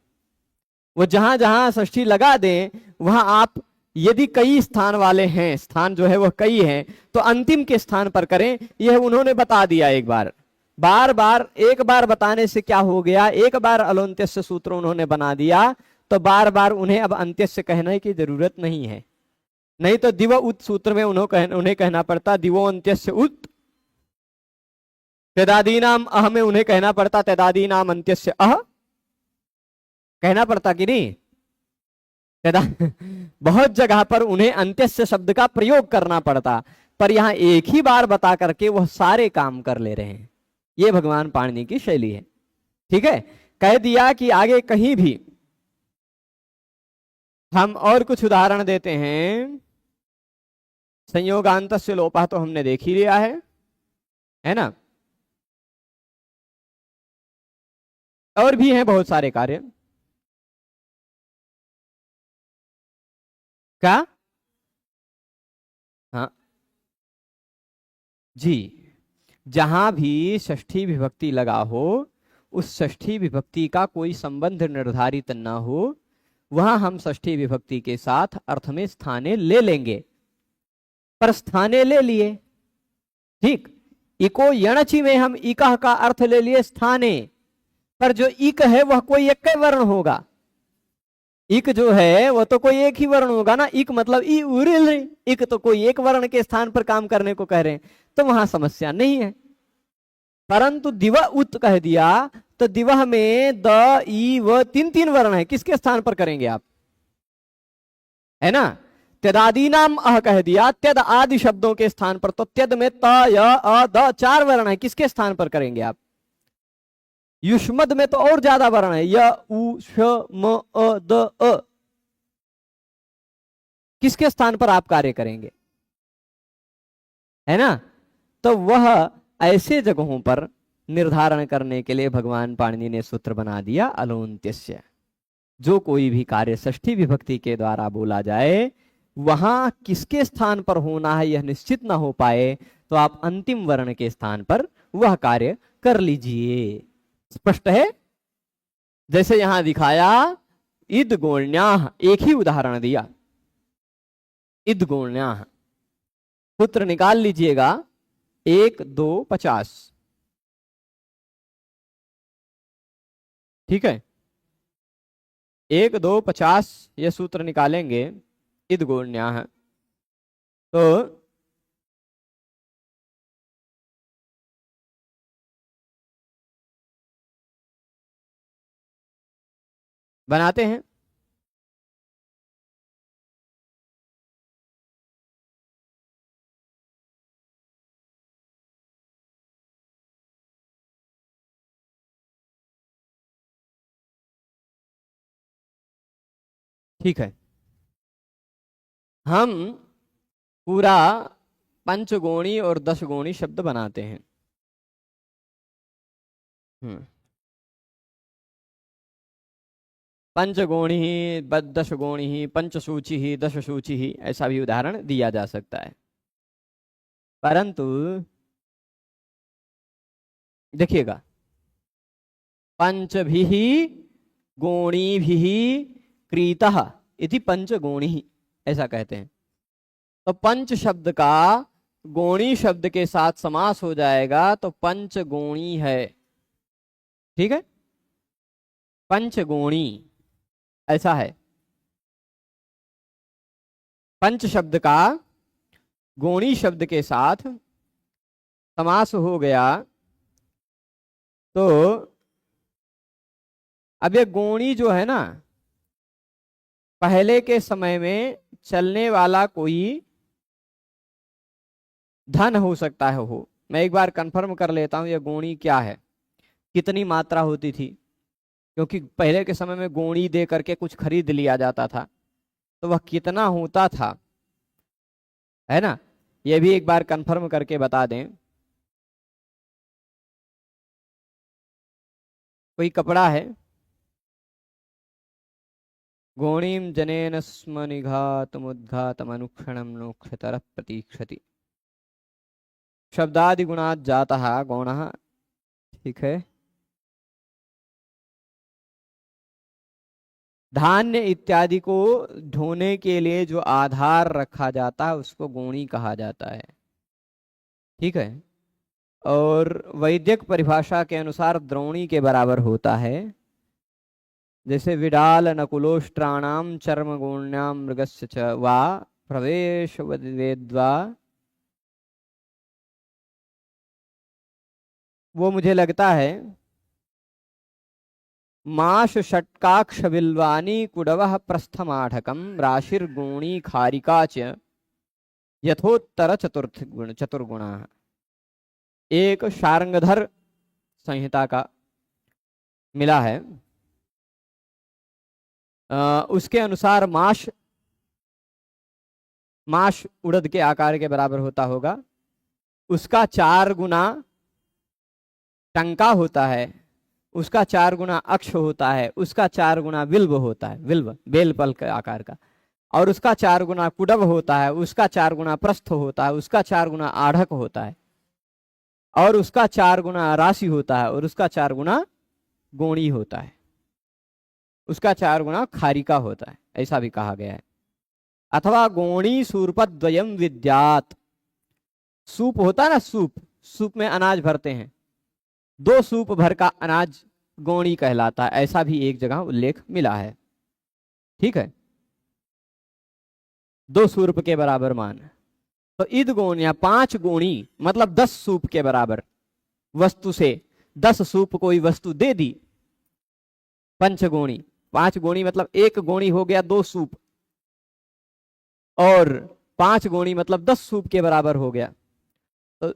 [SPEAKER 1] वो जहां जहां षष्ठी लगा दें, वहां आप यदि कई स्थान वाले हैं, स्थान जो है वह कई हैं, तो अंतिम के स्थान पर करें। यह उन्होंने बता दिया एक बार, बार बार एक बार बताने से क्या हो गया, एक बार अलोन्त्यस्य सूत्र उन्होंने बना दिया, तो बार बार उन्हें अब अंत्यस्य कहने की जरूरत नहीं है। नहीं तो दिव उत सूत्र में उन्हें कहना पड़ता दिवो अंत्यस्य उत, त्यदादीनाम अह में उन्हें कहना पड़ता त्यदादीनाम अंत्यस्य अह, कहना पड़ता कि नहीं? बहुत जगह पर उन्हें अंत्यस्य शब्द का प्रयोग करना पड़ता, पर यहां एक ही बार बता करके वह सारे काम कर ले रहे हैं। ये भगवान पाणिनि की शैली है। ठीक है, कह दिया कि आगे कहीं भी हम और कुछ उदाहरण देते हैं। संयोगांतस्य लोपः तो हमने देख ही लिया है ना। और भी हैं बहुत सारे कार्य। क्या? हाँ जी, जहां भी षष्ठी विभक्ति लगा हो, उस षष्ठी विभक्ति का कोई संबंध निर्धारित न हो, वहां हम षष्ठी विभक्ति के साथ अर्थ में स्थाने ले लेंगे। पर स्थाने ले लिए, ठीक, इको यणचि में हम इकह का अर्थ ले लिए स्थाने, पर जो इक है वह कोई एक ही वर्ण होगा। इक जो है वह तो कोई एक ही वर्ण होगा ना, इक मतलब ई उरिल, इक तो कोई एक वर्ण के स्थान पर काम करने को कह रहे हैं, तो वहां समस्या नहीं है। परंतु दिवा उत कह दिया तो दिवह में द ई व तीन तीन वर्ण है, किसके स्थान पर करेंगे आप, है ना। त्यदादि नाम अह कह दिया, त्यद आदि शब्दों के स्थान पर, तो त्यद में त य अ द चार वर्ण है, किसके स्थान पर करेंगे आप। युष्मद में तो और ज्यादा वर्ण है, य उ श म अ द अ, किसके स्थान पर आप कार्य करेंगे, है ना। तो वह ऐसे जगहों पर निर्धारण करने के लिए भगवान पाणिनि ने सूत्र बना दिया अलोन्त्यस्य। जो कोई भी कार्य षष्ठी विभक्ति के द्वारा बोला जाए वहां किसके स्थान पर होना है यह निश्चित ना हो पाए तो आप अंतिम वर्ण के स्थान पर वह कार्य कर लीजिए। स्पष्ट है। जैसे यहां दिखाया इद गोण्याह, एक ही उदाहरण दिया, इद गोण्याह, सूत्र निकाल लीजिएगा 1 2 50, ठीक है। 1 2 50 ये सूत्र निकालेंगे इद गोण्याह, तो बनाते हैं। ठीक है, हम पूरा पंचगोणी और दशगोणी शब्द बनाते हैं। पंचगोणी ही, दशगोणी ही, पंचसूची ही, दशसूची ही, ऐसा भी उदाहरण दिया जा सकता है। परंतु देखिएगा, पंचभिः गोणीभिः क्रीतः इति पंचगोणी, ऐसा कहते हैं। तो पंच शब्द का गोणी शब्द के साथ समास हो जाएगा तो पंचगोणी है, ठीक है, पंचगोणी ऐसा है। पंच शब्द का गोणी शब्द के साथ समास हो गया तो अब ये गोणी जो है ना, पहले के समय में चलने वाला कोई धन हो सकता है। हो, मैं एक बार कंफर्म कर लेता हूं ये गोणी क्या है, कितनी मात्रा होती थी, क्योंकि पहले के समय में गोणी दे करके कुछ खरीद लिया जाता था, तो वह कितना होता था, है ना, ये भी एक बार कंफर्म करके बता दें। कोई कपड़ा है, गोणीम जनेन स्म निघातमुद्घातम अनुक्षणम नोक्षतर प्रतीक्षति, शब्दादि गुणात जातः गौणः, ठीक है। धान्य इत्यादि को ढोने के लिए जो आधार रखा जाता है उसको गोणी कहा जाता है, ठीक है। और वैदिक परिभाषा के अनुसार द्रोणी के बराबर होता है। जैसे विडाल नकुलोष्ट्राणाम चर्म गोण्याम मृगस्य च वा प्रवेश वेद्वा, वो मुझे लगता है माश षट्काक्ष बिल्वानी कुडवः प्रस्थमाढ़कम राशिर्गुणी खारिका च यथोत्तर चतुर्गुणा, एक शार्ंगधर संहिता का मिला है। उसके अनुसार माश उड़द के आकार के बराबर होता होगा, उसका 4 गुना टंका होता है, उसका 4 गुना अक्ष होता है, उसका 4 गुना विल्व होता है, विल्व बेलपल के आकार का, और उसका 4 गुना कुडव होता है, उसका 4 गुना प्रस्थ होता है, उसका 4 गुना आढ़क होता है, और उसका 4 गुना राशि होता है, और उसका 4 गुना गोणी होता है, उसका 4 गुना खारिका होता है, ऐसा भी कहा गया है। अथवा गोणी सूर्पद्वयम विद्यात, सूप होता है ना, सूप, सूप में अनाज भरते हैं, 2 सूप भर का अनाज गोणी कहलाता है, ऐसा भी एक जगह उल्लेख मिला है। ठीक है, 2 सूप के बराबर मान। तो इद गोणिया 5 गोणी मतलब 10 सूप के बराबर वस्तु से 10 सूप कोई वस्तु दे दी। पंचगोणी, 5 गोणी मतलब 1 गोणी हो गया 2 सूप, और 5 गोणी मतलब 10 सूप के बराबर हो गया। तो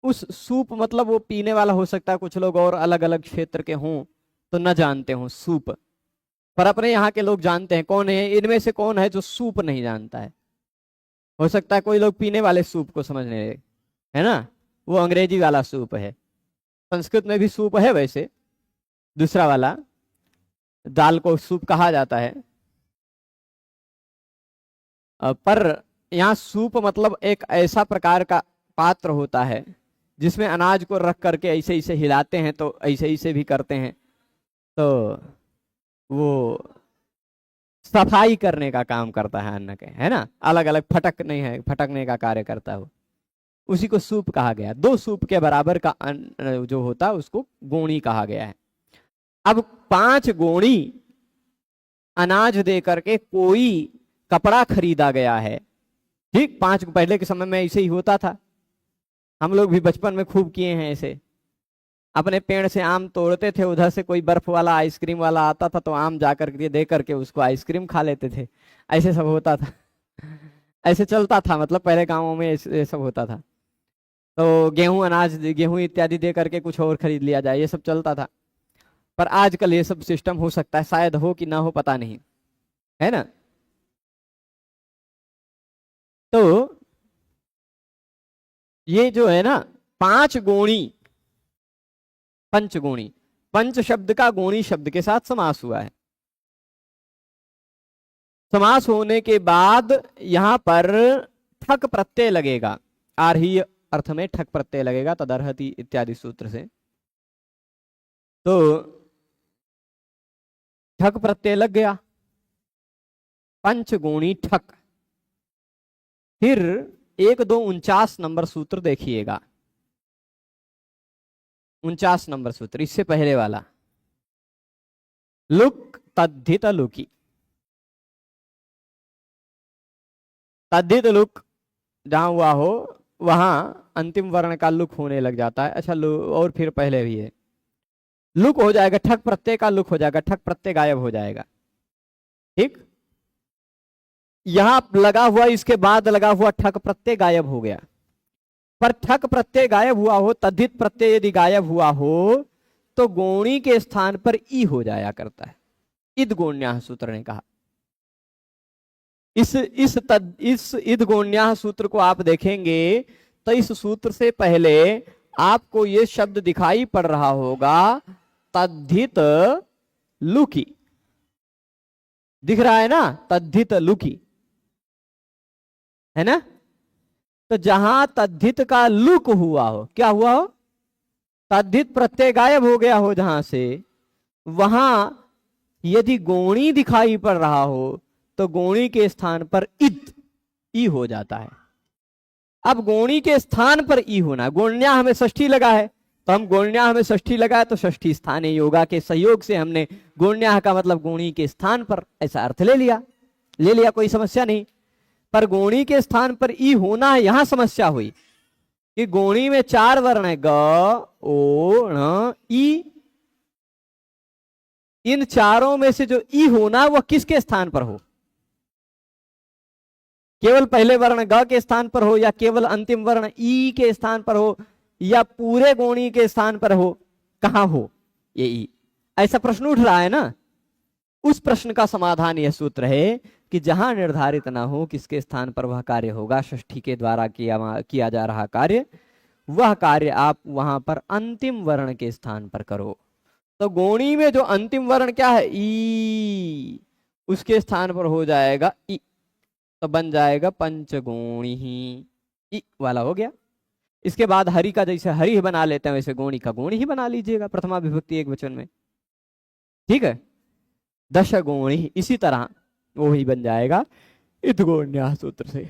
[SPEAKER 1] उस सूप मतलब वो पीने वाला हो सकता है, कुछ लोग और अलग अलग क्षेत्र के हों तो न जानते हों सूप, पर अपने यहाँ के लोग जानते हैं। कौन है इनमें से, कौन है जो सूप नहीं जानता है? हो सकता है कोई लोग पीने वाले सूप को समझने लगे, है ना, वो अंग्रेजी वाला सूप है। संस्कृत में भी सूप है वैसे, दूसरा वाला दाल को सूप कहा जाता है, पर यहाँ सूप मतलब एक ऐसा प्रकार का पात्र होता है जिसमें अनाज को रख करके ऐसे ऐसे हिलाते हैं, तो ऐसे ऐसे भी करते हैं, तो वो सफाई करने का काम करता है अन्न के, है ना, अलग अलग फटकने का कार्य करता है, उसी को सूप कहा गया। 2 सूप के बराबर का अन्न जो होता है उसको गोणी कहा गया है। अब 5 गोणी अनाज दे करके कोई कपड़ा खरीदा गया है। ठीक, 5 पहले के समय में ऐसे ही होता था, हम लोग भी बचपन में खूब किए हैं ऐसे। अपने पेड़ से आम तोड़ते थे, उधर से कोई बर्फ वाला आइसक्रीम वाला आता था तो आम जाकर के दे करके उसको आइसक्रीम खा लेते थे, ऐसे सब होता था। ऐसे चलता था, मतलब पहले गांवों में ये सब होता था। तो गेहूं अनाज, गेहूं इत्यादि दे करके कुछ और खरीद लिया जाए, ये सब चलता था। पर आजकल ये सब सिस्टम हो सकता है, शायद हो कि ना हो पता नहीं, है ना। तो ये जो है ना 5 गोणी, पंचगोणी, पंच शब्द का गोणी शब्द के साथ समास हुआ है। समास होने के बाद यहां पर ठक प्रत्यय लगेगा, आर्ही अर्थ में ठक प्रत्यय लगेगा, तदर्हति इत्यादि सूत्र से। तो ठक प्रत्यय लग गया, पंचगोणी ठक। फिर 1, 2, 49 नंबर सूत्र देखिएगा, 49 नंबर सूत्र, इससे पहले वाला, लुक तद्धित लुकी। तद्धित लुक जहां हुआ हो वहां अंतिम वर्ण का लुक होने लग जाता है। अच्छा, और फिर पहले भी है, लुक हो जाएगा, ठक प्रत्यय का लुक हो जाएगा, ठक प्रत्यय गायब हो जाएगा। ठीक, यहां लगा हुआ, इसके बाद लगा हुआ ठक प्रत्यय गायब हो गया। पर ठक प्रत्यय गायब हुआ हो, तद्धित प्रत्यय यदि गायब हुआ हो तो गोणी के स्थान पर ई हो जाया करता है। इद गोण्याह सूत्र ने कहा। इस इद गोण्याह सूत्र को आप देखेंगे तो इस सूत्र से पहले आपको ये शब्द दिखाई पड़ रहा होगा, तद्धित लुकी, दिख रहा है ना, तद्धित लुकी, है ना। तो जहां तद्धित का लुक हुआ हो, क्या हुआ हो, तद्धित प्रत्यय गायब हो गया हो जहां से, वहां यदि गोणी दिखाई पड़ रहा हो तो गोणी के स्थान पर इद, ई हो जाता है। अब गोणी के स्थान पर ई होना, गोण्याह में षष्ठी लगा है, तो हम गोण्याह में षष्ठी लगाए तो षष्ठी स्थान योगा के सहयोग से हमने गोण्याह का मतलब गोणी के स्थान पर, ऐसा अर्थ ले लिया, कोई समस्या नहीं। पर गोणी के स्थान पर ई होना, यहां समस्या हुई कि गोणी में 4 वर्ण है, ग, ओ, ण, ई। इन चारों में से जो ई होना वह किसके स्थान पर हो, केवल पहले वर्ण ग के स्थान पर हो, या केवल अंतिम वर्ण ई के स्थान पर हो, या पूरे गोणी के स्थान पर हो, कहां हो ये ई, ऐसा प्रश्न उठ रहा है ना। उस प्रश्न का समाधान यह सूत्र है कि जहां निर्धारित ना हो किसके स्थान पर वह कार्य होगा, षष्ठी के द्वारा किया जा रहा कार्य, वह कार्य आप वहां पर अंतिम वर्ण के स्थान पर करो। तो गोणी में जो अंतिम वर्ण क्या है, ई, उसके स्थान पर हो जाएगा ई, तो बन जाएगा पंचगोणी ही, ई वाला हो गया। इसके बाद हरि का जैसे हरि बना लेते हैं वैसे गोणी का गोणी ही बना लीजिएगा, प्रथमा विभक्ति एक वचन में। ठीक है, दशगोणी, इसी तरह वो ही बन जाएगा इद गोण्याह सूत्र से।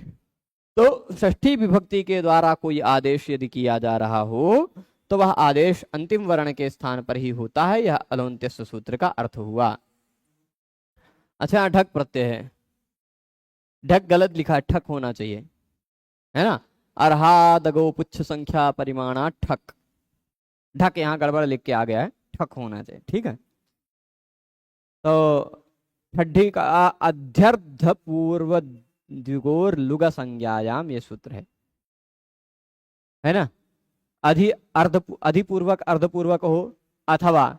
[SPEAKER 1] तो षष्ठी विभक्ति के द्वारा कोई आदेश यदि किया जा रहा हो तो वह आदेश अंतिम वर्ण के स्थान पर ही होता है। यह अलौंत्यस्व सूत्र का अर्थ हुआ। अच्छा, यहाँ ढक प्रत्यय है, ढक गलत लिखा है, ठक होना चाहिए, है ना। अर्हा दगो पुच्छ संख्या परिमाणा ठक, ढक यहाँ गड़बड़ लिख के आ गया है, ठक होना चाहिए, ठीक है। तो ठड्ढी का अध्यर्ध पूर्व द्विगोर लुगा संज्ञायाम ये सूत्र है ना। अधिपूर्वक अर्धपूर्वक हो अथवा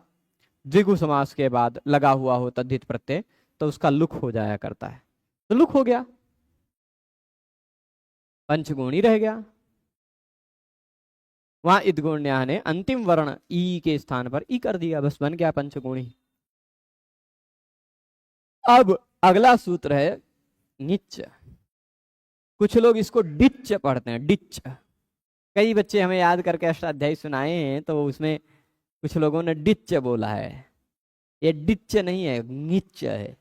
[SPEAKER 1] द्विगु समास के बाद लगा हुआ हो तद्धित प्रत्यय तो उसका लुक हो जाया करता है, तो लुक हो गया, पंचगुणी रह गया। वहां इदगुण्या ने अंतिम वर्ण ई के स्थान पर ई कर दिया, बस बन गया पंचगुणी। अब अगला सूत्र है निच। कुछ लोग इसको डिच पढ़ते हैं, डिच। कई बच्चे हमें याद करके अष्टाध्यायी सुनाए हैं तो उसमें कुछ लोगों ने डिच बोला है। ये डिच नहीं है, गिच है,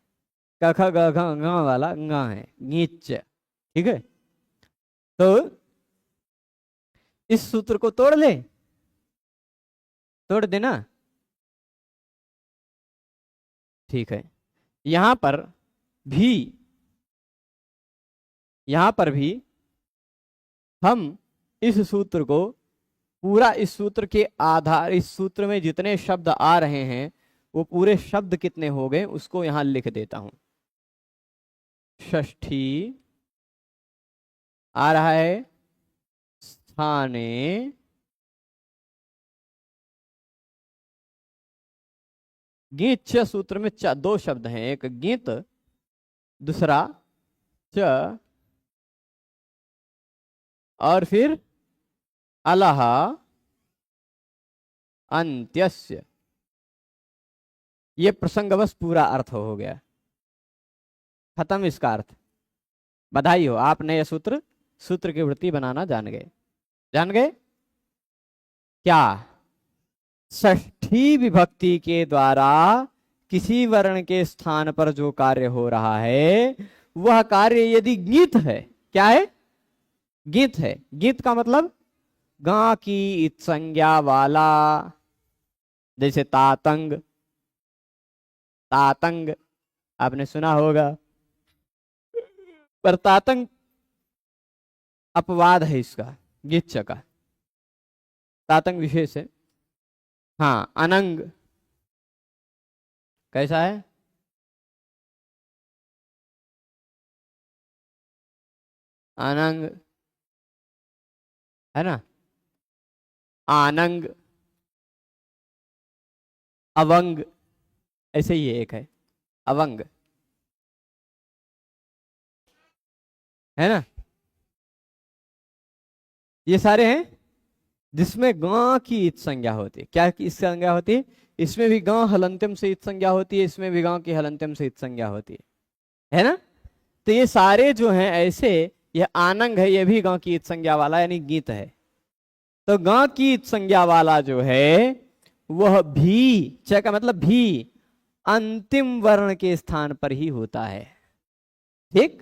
[SPEAKER 1] कख ग घ ङ वाला ङ है, गिच, ठीक है। तो इस सूत्र को तोड़ ले, तोड़ देना, ठीक है। यहां पर भी, यहां पर भी हम इस सूत्र को पूरा, इस सूत्र के आधार, इस सूत्र में जितने शब्द आ रहे हैं वो पूरे शब्द कितने हो गए उसको यहां लिख देता हूं। षष्ठी आ रहा है स्थाने गीत सूत्र में दो शब्द हैं, एक गीत, दूसरा च, और फिर अलह अंत्यस्य। ये प्रसंगवश पूरा अर्थ हो गया, खत्म इसका अर्थ। बधाई हो, आप नए सूत्र की वृत्ति बनाना जान गए। जान गए क्या? षष्ठी विभक्ति के द्वारा किसी वर्ण के स्थान पर जो कार्य हो रहा है वह कार्य यदि गीत है, क्या है? गीत है। गीत का मतलब गा की इत संज्ञा वाला, जैसे तातंग, तातंग आपने सुना होगा, पर तातंग अपवाद है इसका, गीत का तातंग विशेष है। हाँ, अनंग कैसा है? अनंग है ना, आनंग, अवंग, ऐसे ही एक है अवंग, है ना। ये सारे हैं जिसमें गा की इत संज्ञा होती है। क्या की इत संज्ञा होती है? इसमें भी गा हलंत्यम से इत संज्ञा होती है, इसमें भी गा की हलंत्यम से इत संज्ञा होती है ना। तो ये सारे जो हैं ऐसे, ये आनंग है, ये भी गा की इत संज्ञा वाला यानी गीत है। तो गा की इत संज्ञा वाला जो है वह भी, च का मतलब भी, अंतिम वर्ण के स्थान पर ही होता है, ठीक।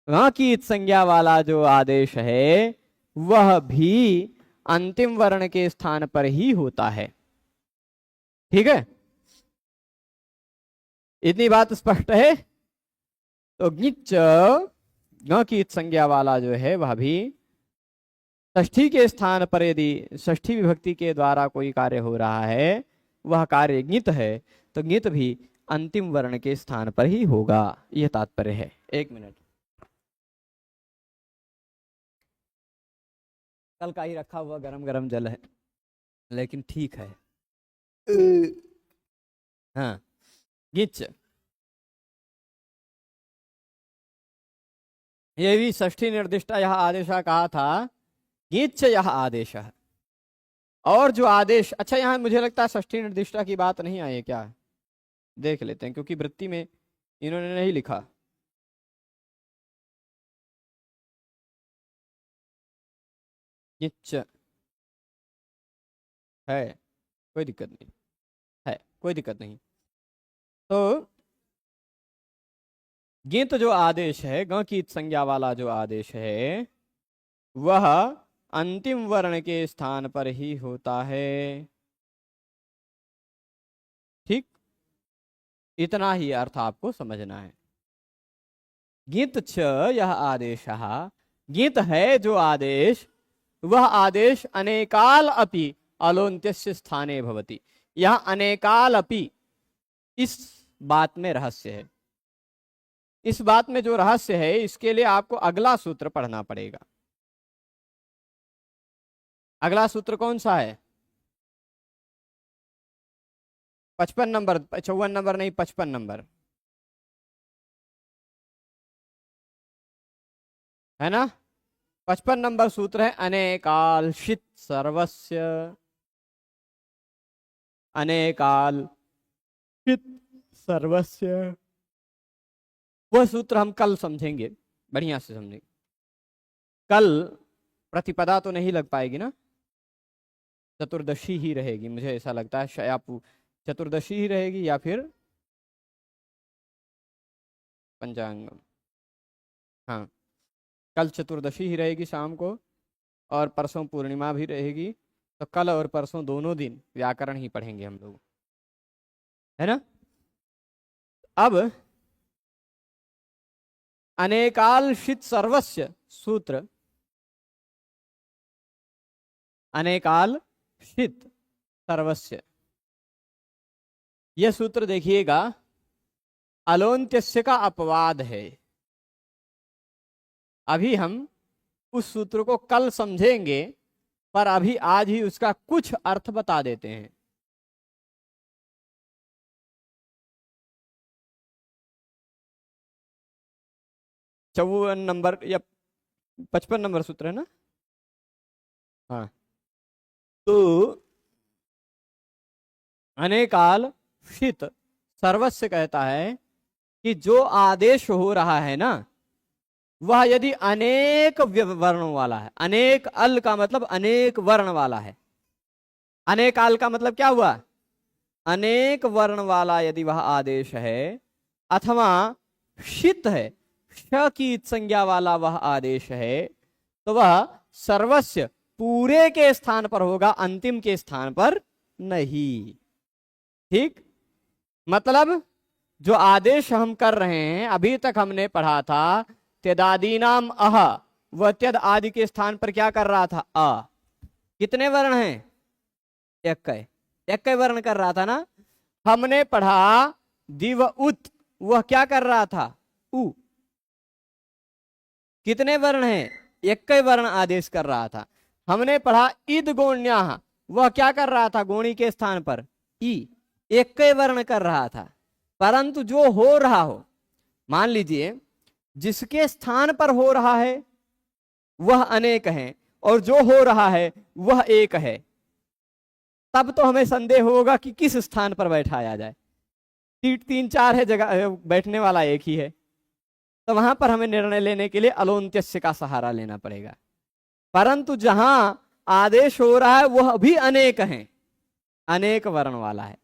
[SPEAKER 1] गा की इत संज्ञा वाला जो आदेश है वह भी अंतिम वर्ण के स्थान पर ही होता है, ठीक है। इतनी बात स्पष्ट है। तो गिच ग की इत संज्ञा वाला जो है वह भी षष्ठी के स्थान पर, यदि षष्ठी विभक्ति के द्वारा कोई कार्य हो रहा है वह कार्य गित है, तो गित भी अंतिम वर्ण के स्थान पर ही होगा, यह तात्पर्य है। एक मिनट, कल का ही रखा हुआ गरम गरम जल है, लेकिन ठीक है। हाँ, गिच, ये भी षष्ठी निर्दिष्ट यह आदेश कहा था, गिच यह आदेश है। और जो आदेश, अच्छा यहाँ मुझे लगता है षष्ठी निर्दिष्टा की बात नहीं आई है क्या, देख लेते हैं, क्योंकि वृत्ति में इन्होंने नहीं लिखा। गिच है, कोई दिक्कत नहीं है, कोई दिक्कत नहीं। तो गिंत जो आदेश है, ग की संज्ञा वाला जो आदेश है, वह अंतिम वर्ण के स्थान पर ही होता है। ठीक, इतना ही अर्थ आपको समझना है। गिंत छ यह आदेश, गिंत है जो आदेश, वह आदेश अनेकाल अपि अलोन्त्यस्य स्थाने भवति। यह अनेकाल अपि, इस बात में रहस्य है। इस बात में जो रहस्य है, इसके लिए आपको अगला सूत्र पढ़ना पड़ेगा। अगला सूत्र कौन सा है? 55 नंबर, 54 नंबर नहीं, 55 नंबर है ना। 55 नंबर सूत्र है अनेकालशित सर्वस्य, अनेकालशित सर्वस्य। वह सूत्र हम कल समझेंगे, बढ़िया से समझेंगे। कल प्रतिपदा तो नहीं लग पाएगी ना, चतुर्दशी ही रहेगी, मुझे ऐसा लगता है। शायद चतुर्दशी ही रहेगी या फिर पंचांगम। हाँ, कल चतुर्दशी ही रहेगी शाम को, और परसों पूर्णिमा भी रहेगी। तो कल और परसों दोनों दिन व्याकरण ही पढ़ेंगे हम लोग, है ना। अब अनेकालशित सर्वस्य सूत्र, अनेकालशित सर्वस्य, यह सूत्र देखिएगा, अलोन्त्यस्य का अपवाद है। अभी हम उस सूत्र को कल समझेंगे, पर अभी आज ही उसका कुछ अर्थ बता देते हैं। चौवन नंबर या 55 नंबर सूत्र है ना। हाँ, तो अनेकाल शीत सर्वस्य कहता है कि जो आदेश हो रहा है ना, वह यदि अनेक वर्णों वाला है, अनेक अल का मतलब अनेक वर्ण वाला है, अनेक आल का मतलब क्या हुआ, अनेक वर्ण वाला यदि वह आदेश है, अथवा शीत है, श की संज्ञा वाला वह आदेश है, तो वह सर्वस्य पूरे के स्थान पर होगा, अंतिम के स्थान पर नहीं। ठीक, मतलब जो आदेश हम कर रहे हैं, अभी तक हमने पढ़ा था त्यदादीनाम अह, वह त्यद आदि के स्थान पर क्या कर रहा था, अ। कितने वर्ण हैं, एक वर्ण कर रहा था ना। हमने पढ़ा दिव उत, वह क्या कर रहा था, उ। कितने वर्ण हैं, एक वर्ण आदेश कर रहा था। हमने पढ़ा ईद गोण्या, वह क्या कर रहा था, गोणी के स्थान पर ई, एक वर्ण कर रहा था। परंतु जो हो रहा हो, मान लीजिए जिसके स्थान पर हो रहा है वह अनेक है, और जो हो रहा है वह एक है, तब तो हमें संदेह होगा कि किस स्थान पर बैठाया जाए। सीट 3-4 है, जगह बैठने वाला एक ही है, तो वहां पर हमें निर्णय लेने के लिए अलोन्त्यस्य का सहारा लेना पड़ेगा। परंतु जहां आदेश हो रहा है वह भी अनेक है, अनेक वर्ण वाला है,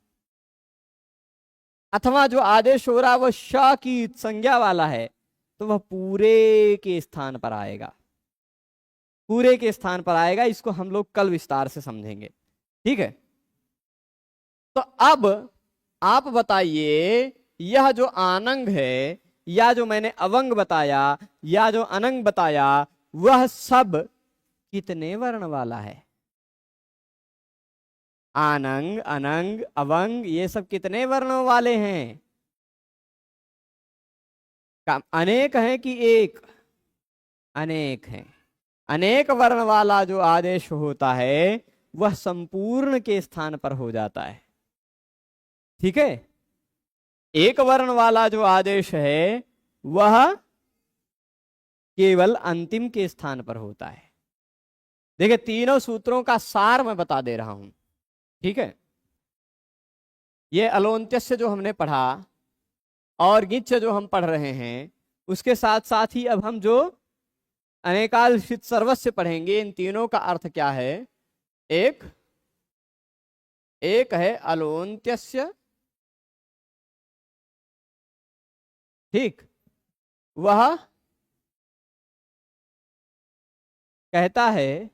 [SPEAKER 1] अथवा जो आदेश हो रहा है वह श की संज्ञा वाला है, तो वह पूरे के स्थान पर आएगा, पूरे के स्थान पर आएगा। इसको हम लोग कल विस्तार से समझेंगे, ठीक है। तो अब आप बताइए, यह जो आनंग है, या जो मैंने अवंग बताया, या जो अनंग बताया, वह सब कितने वर्ण वाला है? आनंग, अनंग, अवंग, ये सब कितने वर्णों वाले हैं? अनेक हैं कि एक? अनेक हैं। अनेक वर्ण वाला जो आदेश होता है वह संपूर्ण के स्थान पर हो जाता है, ठीक है। एक वर्ण वाला जो आदेश है वह केवल अंतिम के स्थान पर होता है। देखिए, तीनों सूत्रों का सार मैं बता दे रहा हूं, ठीक है। ये अलोन्त्यस्य जो हमने पढ़ा और गिच्छ जो हम पढ़ रहे हैं, उसके साथ साथ ही अब हम जो अनेकालशित सर्वस्य पढ़ेंगे। इन तीनों का अर्थ क्या है? एक है अलोन्त्यस्य, ठीक, वह कहता है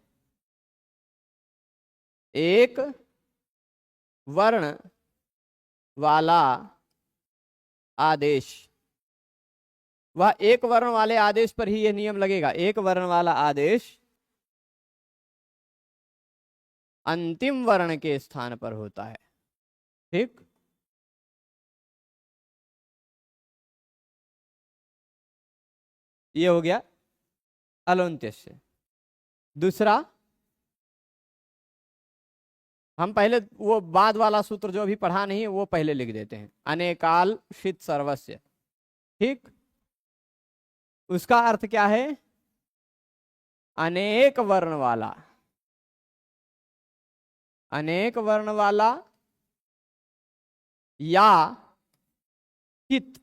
[SPEAKER 1] एक वर्ण वाला आदेश, वह एक वर्ण वाले आदेश पर ही यह नियम लगेगा, एक वर्ण वाला आदेश अंतिम वर्ण के स्थान पर होता है। ठीक, ये हो गया अलोन्त्यस्य। दूसरा, हम पहले वो बाद वाला सूत्र जो अभी पढ़ा नहीं है वो पहले लिख देते हैं, अनेकाल षित सर्वस्य। ठीक, उसका अर्थ क्या है? अनेक वर्ण वाला, अनेक वर्ण वाला या हित,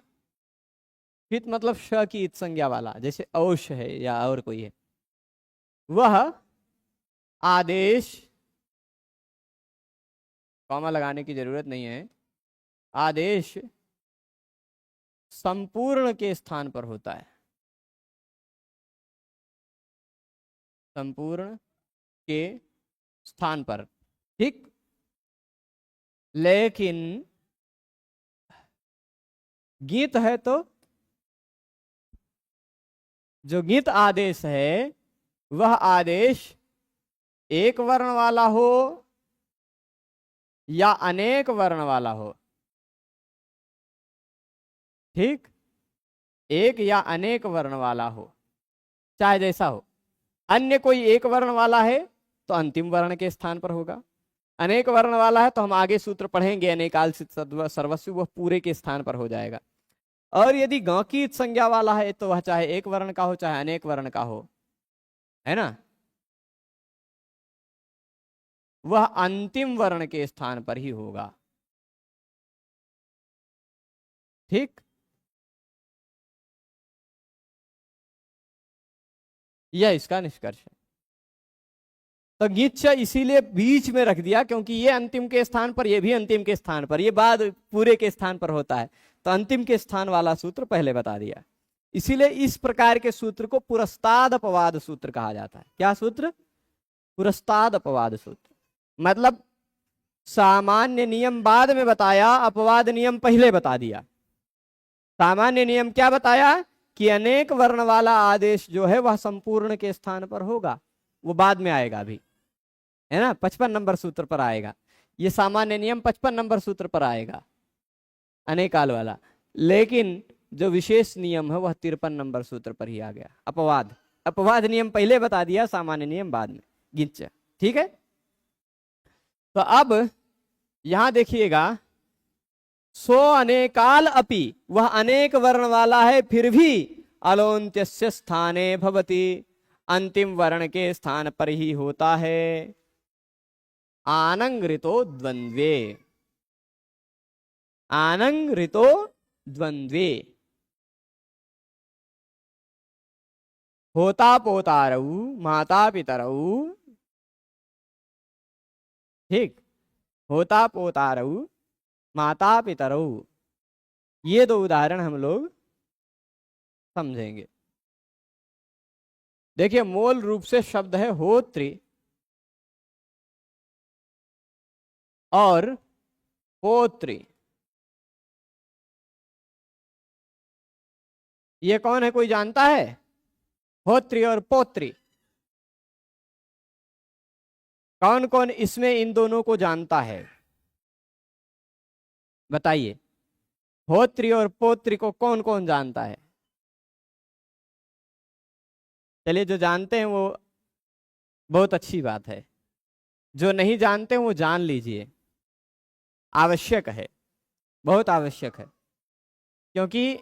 [SPEAKER 1] हित मतलब श की इत संज्ञा वाला, जैसे औष है या और कोई है, वह आदेश, कॉमा लगाने की जरूरत नहीं है, आदेश संपूर्ण के स्थान पर होता है, संपूर्ण के स्थान पर। ठीक, लेकिन गीत है तो जो गीत आदेश है वह आदेश एक वर्ण वाला हो या अनेक वर्ण वाला हो। ठीक, एक या अनेक वर्ण वाला हो, चाहे जैसा हो। अन्य कोई एक वर्ण वाला है तो अंतिम वर्ण के स्थान पर होगा, अनेक वर्ण वाला है तो हम आगे सूत्र पढ़ेंगे अनेकाल सर्वस्व, वह पूरे के स्थान पर हो जाएगा। और यदि गौ की संज्ञा वाला है तो वह चाहे एक वर्ण का हो चाहे अनेक वर्ण का हो, है ना, वह अंतिम वर्ण के स्थान पर ही होगा। ठीक, यह इसका निष्कर्ष है। तो गिच्छ इसीलिए बीच में रख दिया क्योंकि ये अंतिम के स्थान पर, ये भी अंतिम के स्थान पर, ये बाद पूरे के स्थान पर होता है, तो अंतिम के स्थान वाला सूत्र पहले बता दिया। इसीलिए इस प्रकार के सूत्र को पुरस्ताद अपवाद सूत्र कहा जाता है। क्या सूत्र? पुरस्ताद अपवाद सूत्र। मतलब सामान्य नियम बाद में बताया, अपवाद नियम पहले बता दिया। सामान्य नियम क्या बताया कि अनेक वर्ण वाला आदेश जो है वह संपूर्ण के स्थान पर होगा, वो बाद में आएगा अभी, है ना, 55 नंबर सूत्र पर आएगा। ये सामान्य नियम 55 नंबर सूत्र पर आएगा, अनेकाल वाला। लेकिन जो विशेष नियम है वह 53 नंबर सूत्र पर ही आ गया, अपवाद। अपवाद नियम पहले बता दिया, सामान्य नियम बाद में। गिच्छ, ठीक है। तो अब यहां देखिएगा, सो अनेकाल अपि, वह अनेक वर्ण वाला है फिर भी अलोन्त्यस्य स्थाने भवति, अंतिम वर्ण के स्थान पर ही होता है। आनंग ऋतो द्वंद्वे, आनंग ऋतो द्वंद्वे, होता पोतारऊ माता पितरऊ। ठीक, होता पोतारऊ माता पितरऊ, ये दो उदाहरण हम लोग समझेंगे। देखिए, मूल रूप से शब्द है होत्री और पोत्री। ये कौन है, कोई जानता है? होत्री और पोत्री, कौन कौन इसमें इन दोनों को जानता है? बताइए, होत्री और पोत्री को कौन कौन जानता है? चलिए, जो जानते हैं वो बहुत अच्छी बात है, जो नहीं जानते हैं वो जान लीजिए, आवश्यक है, बहुत आवश्यक है। क्योंकि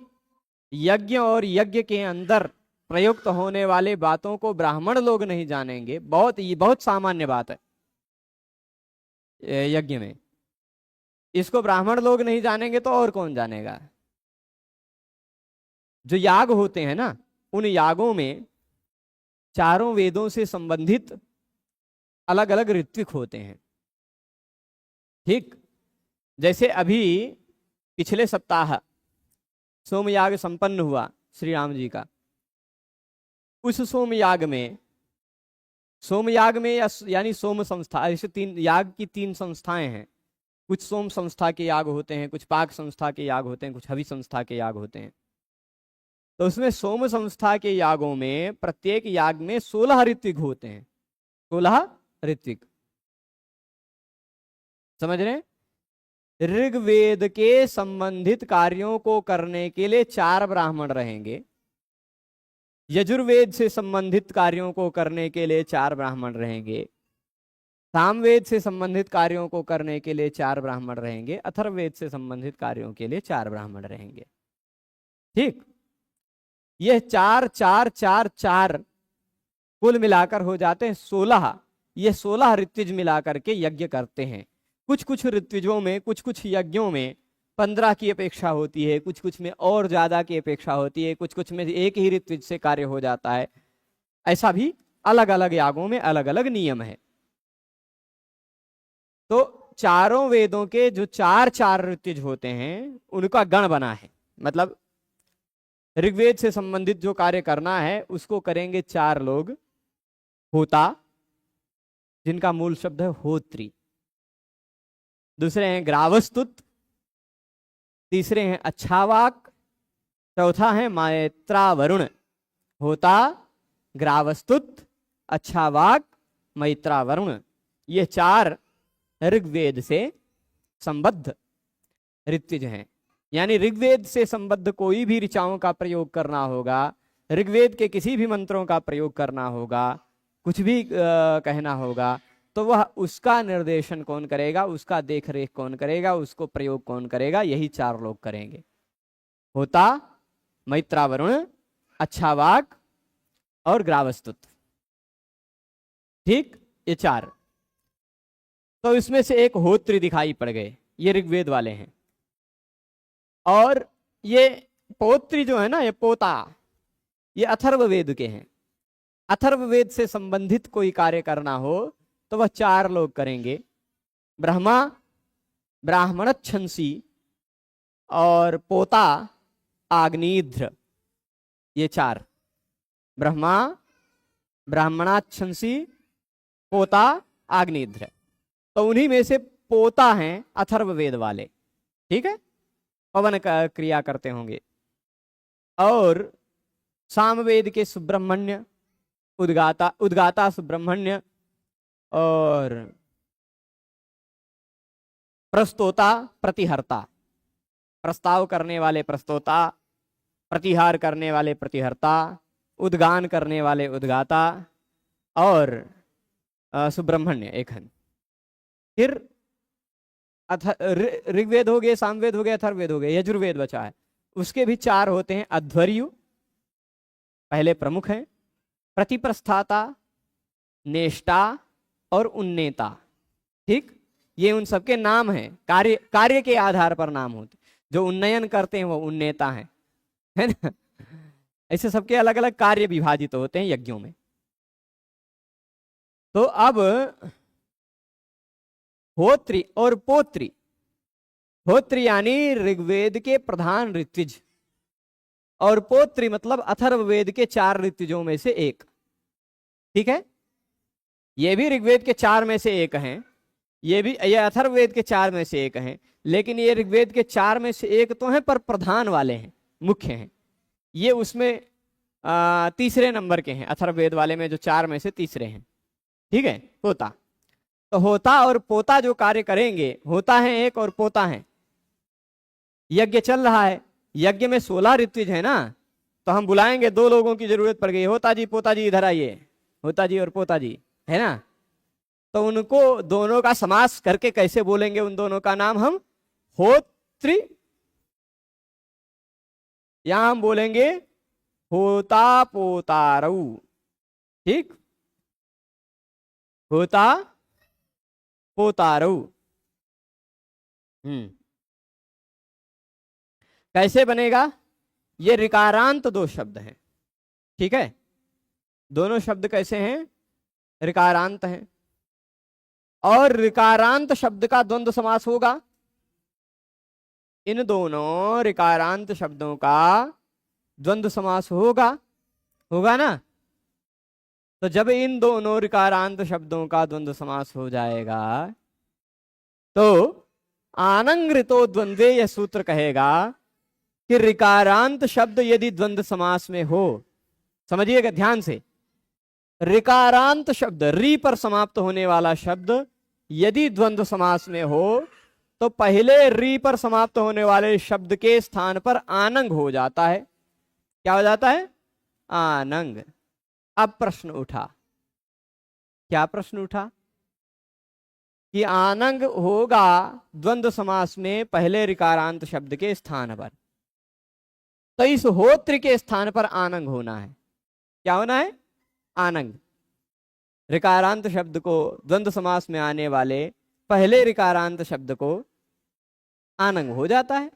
[SPEAKER 1] यज्ञ और यज्ञ के अंदर प्रयुक्त होने वाले बातों को ब्राह्मण लोग नहीं जानेंगे, ये बहुत सामान्य बात है यज्ञ में। इसको ब्राह्मण लोग नहीं जानेंगे तो और कौन जानेगा? जो याग होते हैं ना, उन यागों में चारों वेदों से संबंधित अलग अलग ऋत्विक होते हैं। ठीक, जैसे अभी पिछले सप्ताह सोमयाग संपन्न हुआ। श्री राम जी का। उस सोमयाग में, सोमयाग में यानी सोम संस्था, ऐसे तीन याग की तीन संस्थाएं हैं। कुछ सोम संस्था के याग होते हैं, कुछ पाक संस्था के याग होते हैं, कुछ हवि संस्था के याग होते हैं। तो उसमें सोम संस्था के यागों में प्रत्येक याग में 16 ऋत्विक होते हैं। 16 ऋत्विक, समझ रहे हैं? ऋग्वेद के संबंधित कार्यों को करने के लिए 4 ब्राह्मण रहेंगे, यजुर्वेद से संबंधित कार्यों को करने के लिए 4 ब्राह्मण रहेंगे, सामवेद से संबंधित कार्यों को करने के लिए 4 ब्राह्मण रहेंगे, अथर्ववेद से संबंधित कार्यों के लिए 4 ब्राह्मण रहेंगे। ठीक, यह 4 4 4 4 कुल मिलाकर हो जाते हैं 16। ये 16 ऋत्विज मिलाकर के यज्ञ करते हैं। कुछ कुछ ऋत्विजों में, कुछ कुछ यज्ञों में 15 की अपेक्षा होती है, कुछ कुछ में और ज्यादा की अपेक्षा होती है, कुछ कुछ में एक ही ऋत्विज से कार्य हो जाता है। ऐसा भी अलग अलग यागों में अलग अलग नियम है। तो चारों वेदों के जो 4 4 ऋत्विज होते हैं उनका गण बना है। मतलब ऋग्वेद से संबंधित जो कार्य करना है उसको करेंगे 4 लोग। होता, जिनका मूल शब्द है होत्री, दूसरे हैं ग्रावस्तुत, तीसरे हैं अच्छावाक, चौथा है मैत्रावरुण। होता, ग्रावस्तुत, अच्छावाक, मैत्रावरुण, ये 4 ऋग्वेद से संबद्ध ऋत्विज हैं। यानी ऋग्वेद से संबद्ध कोई भी ऋचाओं का प्रयोग करना होगा, ऋग्वेद के किसी भी मंत्रों का प्रयोग करना होगा, कुछ भी कहना होगा, तो वह उसका निर्देशन कौन करेगा, उसका देखरेख कौन करेगा, उसको प्रयोग कौन करेगा? यही 4 लोग करेंगे। होता, मैत्रावरुण, अच्छावाक और ग्रावस्तुत। ठीक, ये 4। तो इसमें से एक होत्री दिखाई पड़ गए, ये ऋग्वेद वाले हैं। और ये पौत्री जो है ना, ये पोता, ये अथर्ववेद के हैं। अथर्ववेद से संबंधित कोई कार्य करना हो तो वह 4 लोग करेंगे। ब्रह्मा, ब्राह्मणच्छंसी और पोता आग्निध्र, ये 4। ब्रह्मा, ब्राह्मणाच्छंसी, पोता, आग्निध्र। तो उन्हीं में से पोता हैं अथर्ववेद वाले। ठीक है, पवन का क्रिया करते होंगे। और सामवेद के सुब्रह्मण्य, उद्गाता सुब्रह्मण्य और प्रस्तोता प्रतिहर्ता, प्रस्ताव करने वाले प्रस्तोता, प्रतिहार करने वाले प्रतिहर्ता, उद्गान करने वाले उद्गाता और सुब्रह्मण्य एक हैं। फिर ऋग्वेद हो गए, सामवेद हो गए, अथर्ववेद हो गए, यजुर्वेद बचा है। उसके भी 4 होते हैं। अध्वर्यु पहले प्रमुख हैं, प्रतिप्रस्थाता, नेष्टा और उन्नेता। ठीक, ये उन सबके नाम हैं, कार्य के आधार पर नाम होते। जो उन्नयन करते हैं वो उन्नेता हैं, है ना? ऐसे सबके अलग अलग कार्य विभाजित होते हैं यज्ञों में। तो अब होत्री और पोत्री, होत्री यानी ऋग्वेद के प्रधान ऋत्विज, और पोत्री मतलब अथर्ववेद के 4 ऋत्विजों में से एक। ठीक है, ये भी ऋग्वेद के 4 में से एक हैं, ये अथर्ववेद के 4 में से एक हैं, लेकिन ये ऋग्वेद के 4 में से एक तो हैं पर प्रधान वाले हैं, मुख्य हैं। ये उसमें तीसरे नंबर के हैं, अथर्ववेद वाले में जो 4 में से तीसरे हैं। ठीक है, होता। तो होता और पोता जो कार्य करेंगे, होता है एक और पोता है। यज्ञ चल रहा है, यज्ञ में 16 ऋत्विज है ना, तो हम बुलाएंगे, 2 लोगों की जरूरत पड़ गई, होता जी पोता जी इधर आइए, होता जी और पोता जी, है ना? तो उनको दोनों का समास करके कैसे बोलेंगे? उन दोनों का नाम हम होत्री, यहां हम बोलेंगे होता पोतारऊ। ठीक, होता पोतारऊ। कैसे बनेगा? ये ऋकारांत 2 शब्द हैं। ठीक है, दोनों शब्द कैसे हैं? ऋकारांत हैं। और ऋकारांत शब्द का द्वंद्व समास होगा। इन दोनों ऋकारांत शब्दों का द्वंद्व समास होगा, होगा ना। तो जब इन दोनों ऋकारांत शब्दों का द्वंद्व समास हो जाएगा तो आनंगृतो द्वंद्वे यह सूत्र कहेगा कि ऋकारांत शब्द यदि द्वंद्व समास में हो, समझिएगा ध्यान से, ऋकारांत शब्द री पर समाप्त होने वाला शब्द यदि द्वंद्व समास में हो तो पहले री पर समाप्त होने वाले शब्द के स्थान पर आनंग हो जाता है। क्या हो जाता है? आनंग। अब प्रश्न उठा, क्या प्रश्न उठा कि आनंग होगा द्वंद्व समास में पहले ऋकारांत शब्द के स्थान पर, तो इस होत्र के स्थान पर आनंग होना है। क्या होना है? आनंग। ऋकारांत शब्द को द्वंद्व समास में आने वाले पहले ऋकारांत शब्द को आनंग हो जाता है,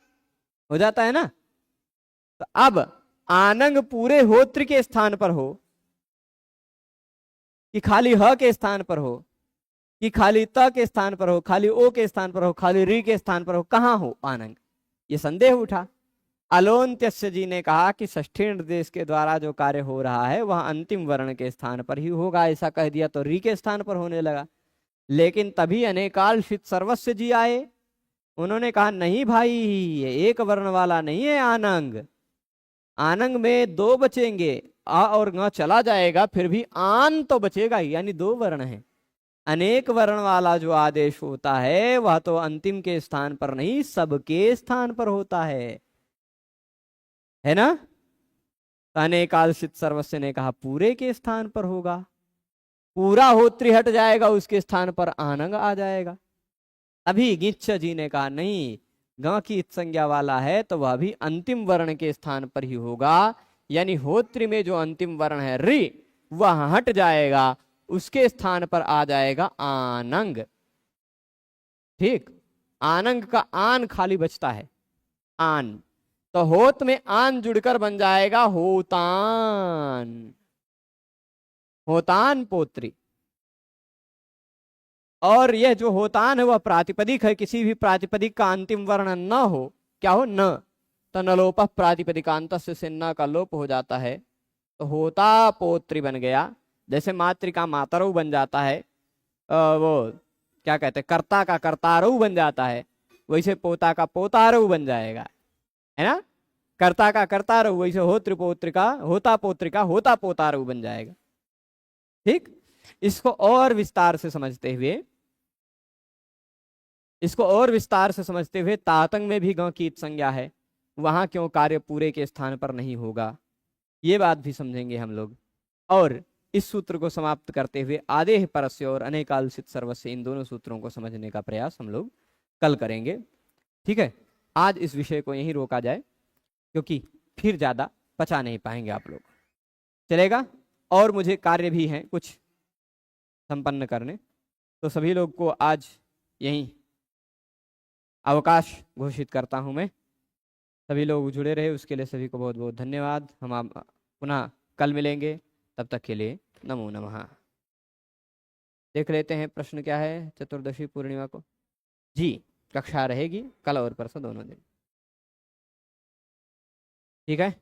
[SPEAKER 1] हो जाता है ना। तो अब आनंग पूरे होत्र के स्थान पर हो कि खाली ह के स्थान पर हो कि खाली त के स्थान पर हो, खाली ओ के स्थान पर हो, खाली री के स्थान पर हो, कहां हो आनंग, ये संदेह उठा। अलोन्त्यस्य जी ने कहा कि षष्ठी निर्देश के द्वारा जो कार्य हो रहा है वह अंतिम वर्ण के स्थान पर ही होगा। ऐसा कह दिया तो री के स्थान पर होने लगा। लेकिन तभी अनेकालशित सर्वस्व जी आए, उन्होंने कहा नहीं भाई, ये एक वर्ण वाला नहीं है आनंग, आनंग में दो बचेंगे, आ और ग चला जाएगा, फिर भी आन तो बचेगा ही, यानी दो वर्ण है। अनेक वर्ण वाला जो आदेश होता है वह तो अंतिम के स्थान पर नहीं सबके स्थान पर होता है ना। अनेकालशित सर्वस्व ने कहा पूरे के स्थान पर होगा, पूरा होत्री हट जाएगा, उसके स्थान पर आनंग आ जाएगा। अभी गिच्छ जी ने कहा नहीं, ग की संज्ञा वाला है तो वह भी अंतिम वर्ण के स्थान पर ही होगा, यानी होत्री में जो अंतिम वर्ण है रि वह हट जाएगा, उसके स्थान पर आ जाएगा आनंग। ठीक, आनंग का आन खाली बचता है, आन, तो होत में आन जुड़कर बन जाएगा होतान, होतान पोत्री। और यह जो होतान है वह प्रातिपदिक है, किसी भी प्रातिपदिक का अंतिम वर्ण न हो, क्या हो, न, तो नलोप प्रातिपदिकांत से न का लोप हो जाता है, तो होता पोत्री बन गया। जैसे मातृका मातरऊ बन जाता है, वो क्या कहते हैं, कर्ता का कर्तारऊ बन जाता है, वैसे पोता का पोतारऊ बन जाएगा, है ना। कर्ता का कर्तारऊ, वैसे होत्र पोत्र का होता पोत्रिका होता पोतारऊ बन जाएगा। ठीक, इसको और विस्तार से समझते हुए, इसको और विस्तार से समझते हुए तातंग में भी ग की संज्ञा है, वहां क्यों कार्य पूरे के स्थान पर नहीं होगा, ये बात भी समझेंगे हम लोग। और इस सूत्र को समाप्त करते हुए आदेह परस्य और अनेकालसित सर्वस्य, इन दोनों सूत्रों को समझने का प्रयास हम लोग कल करेंगे। ठीक है, आज इस विषय को यहीं रोका जाए, क्योंकि फिर ज्यादा पचा नहीं पाएंगे आप लोग, चलेगा। और मुझे कार्य भी हैं कुछ संपन्न करने, तो सभी लोग को आज यहीं अवकाश घोषित करता हूं मैं। सभी लोग जुड़े रहे उसके लिए सभी को बहुत बहुत धन्यवाद। हम पुनः कल मिलेंगे, तब तक के लिए नमो नमः। देख लेते हैं प्रश्न क्या है चतुर्दशी पूर्णिमा को। जी, कक्षा रहेगी कल और परसों दोनों दिन, ठीक है।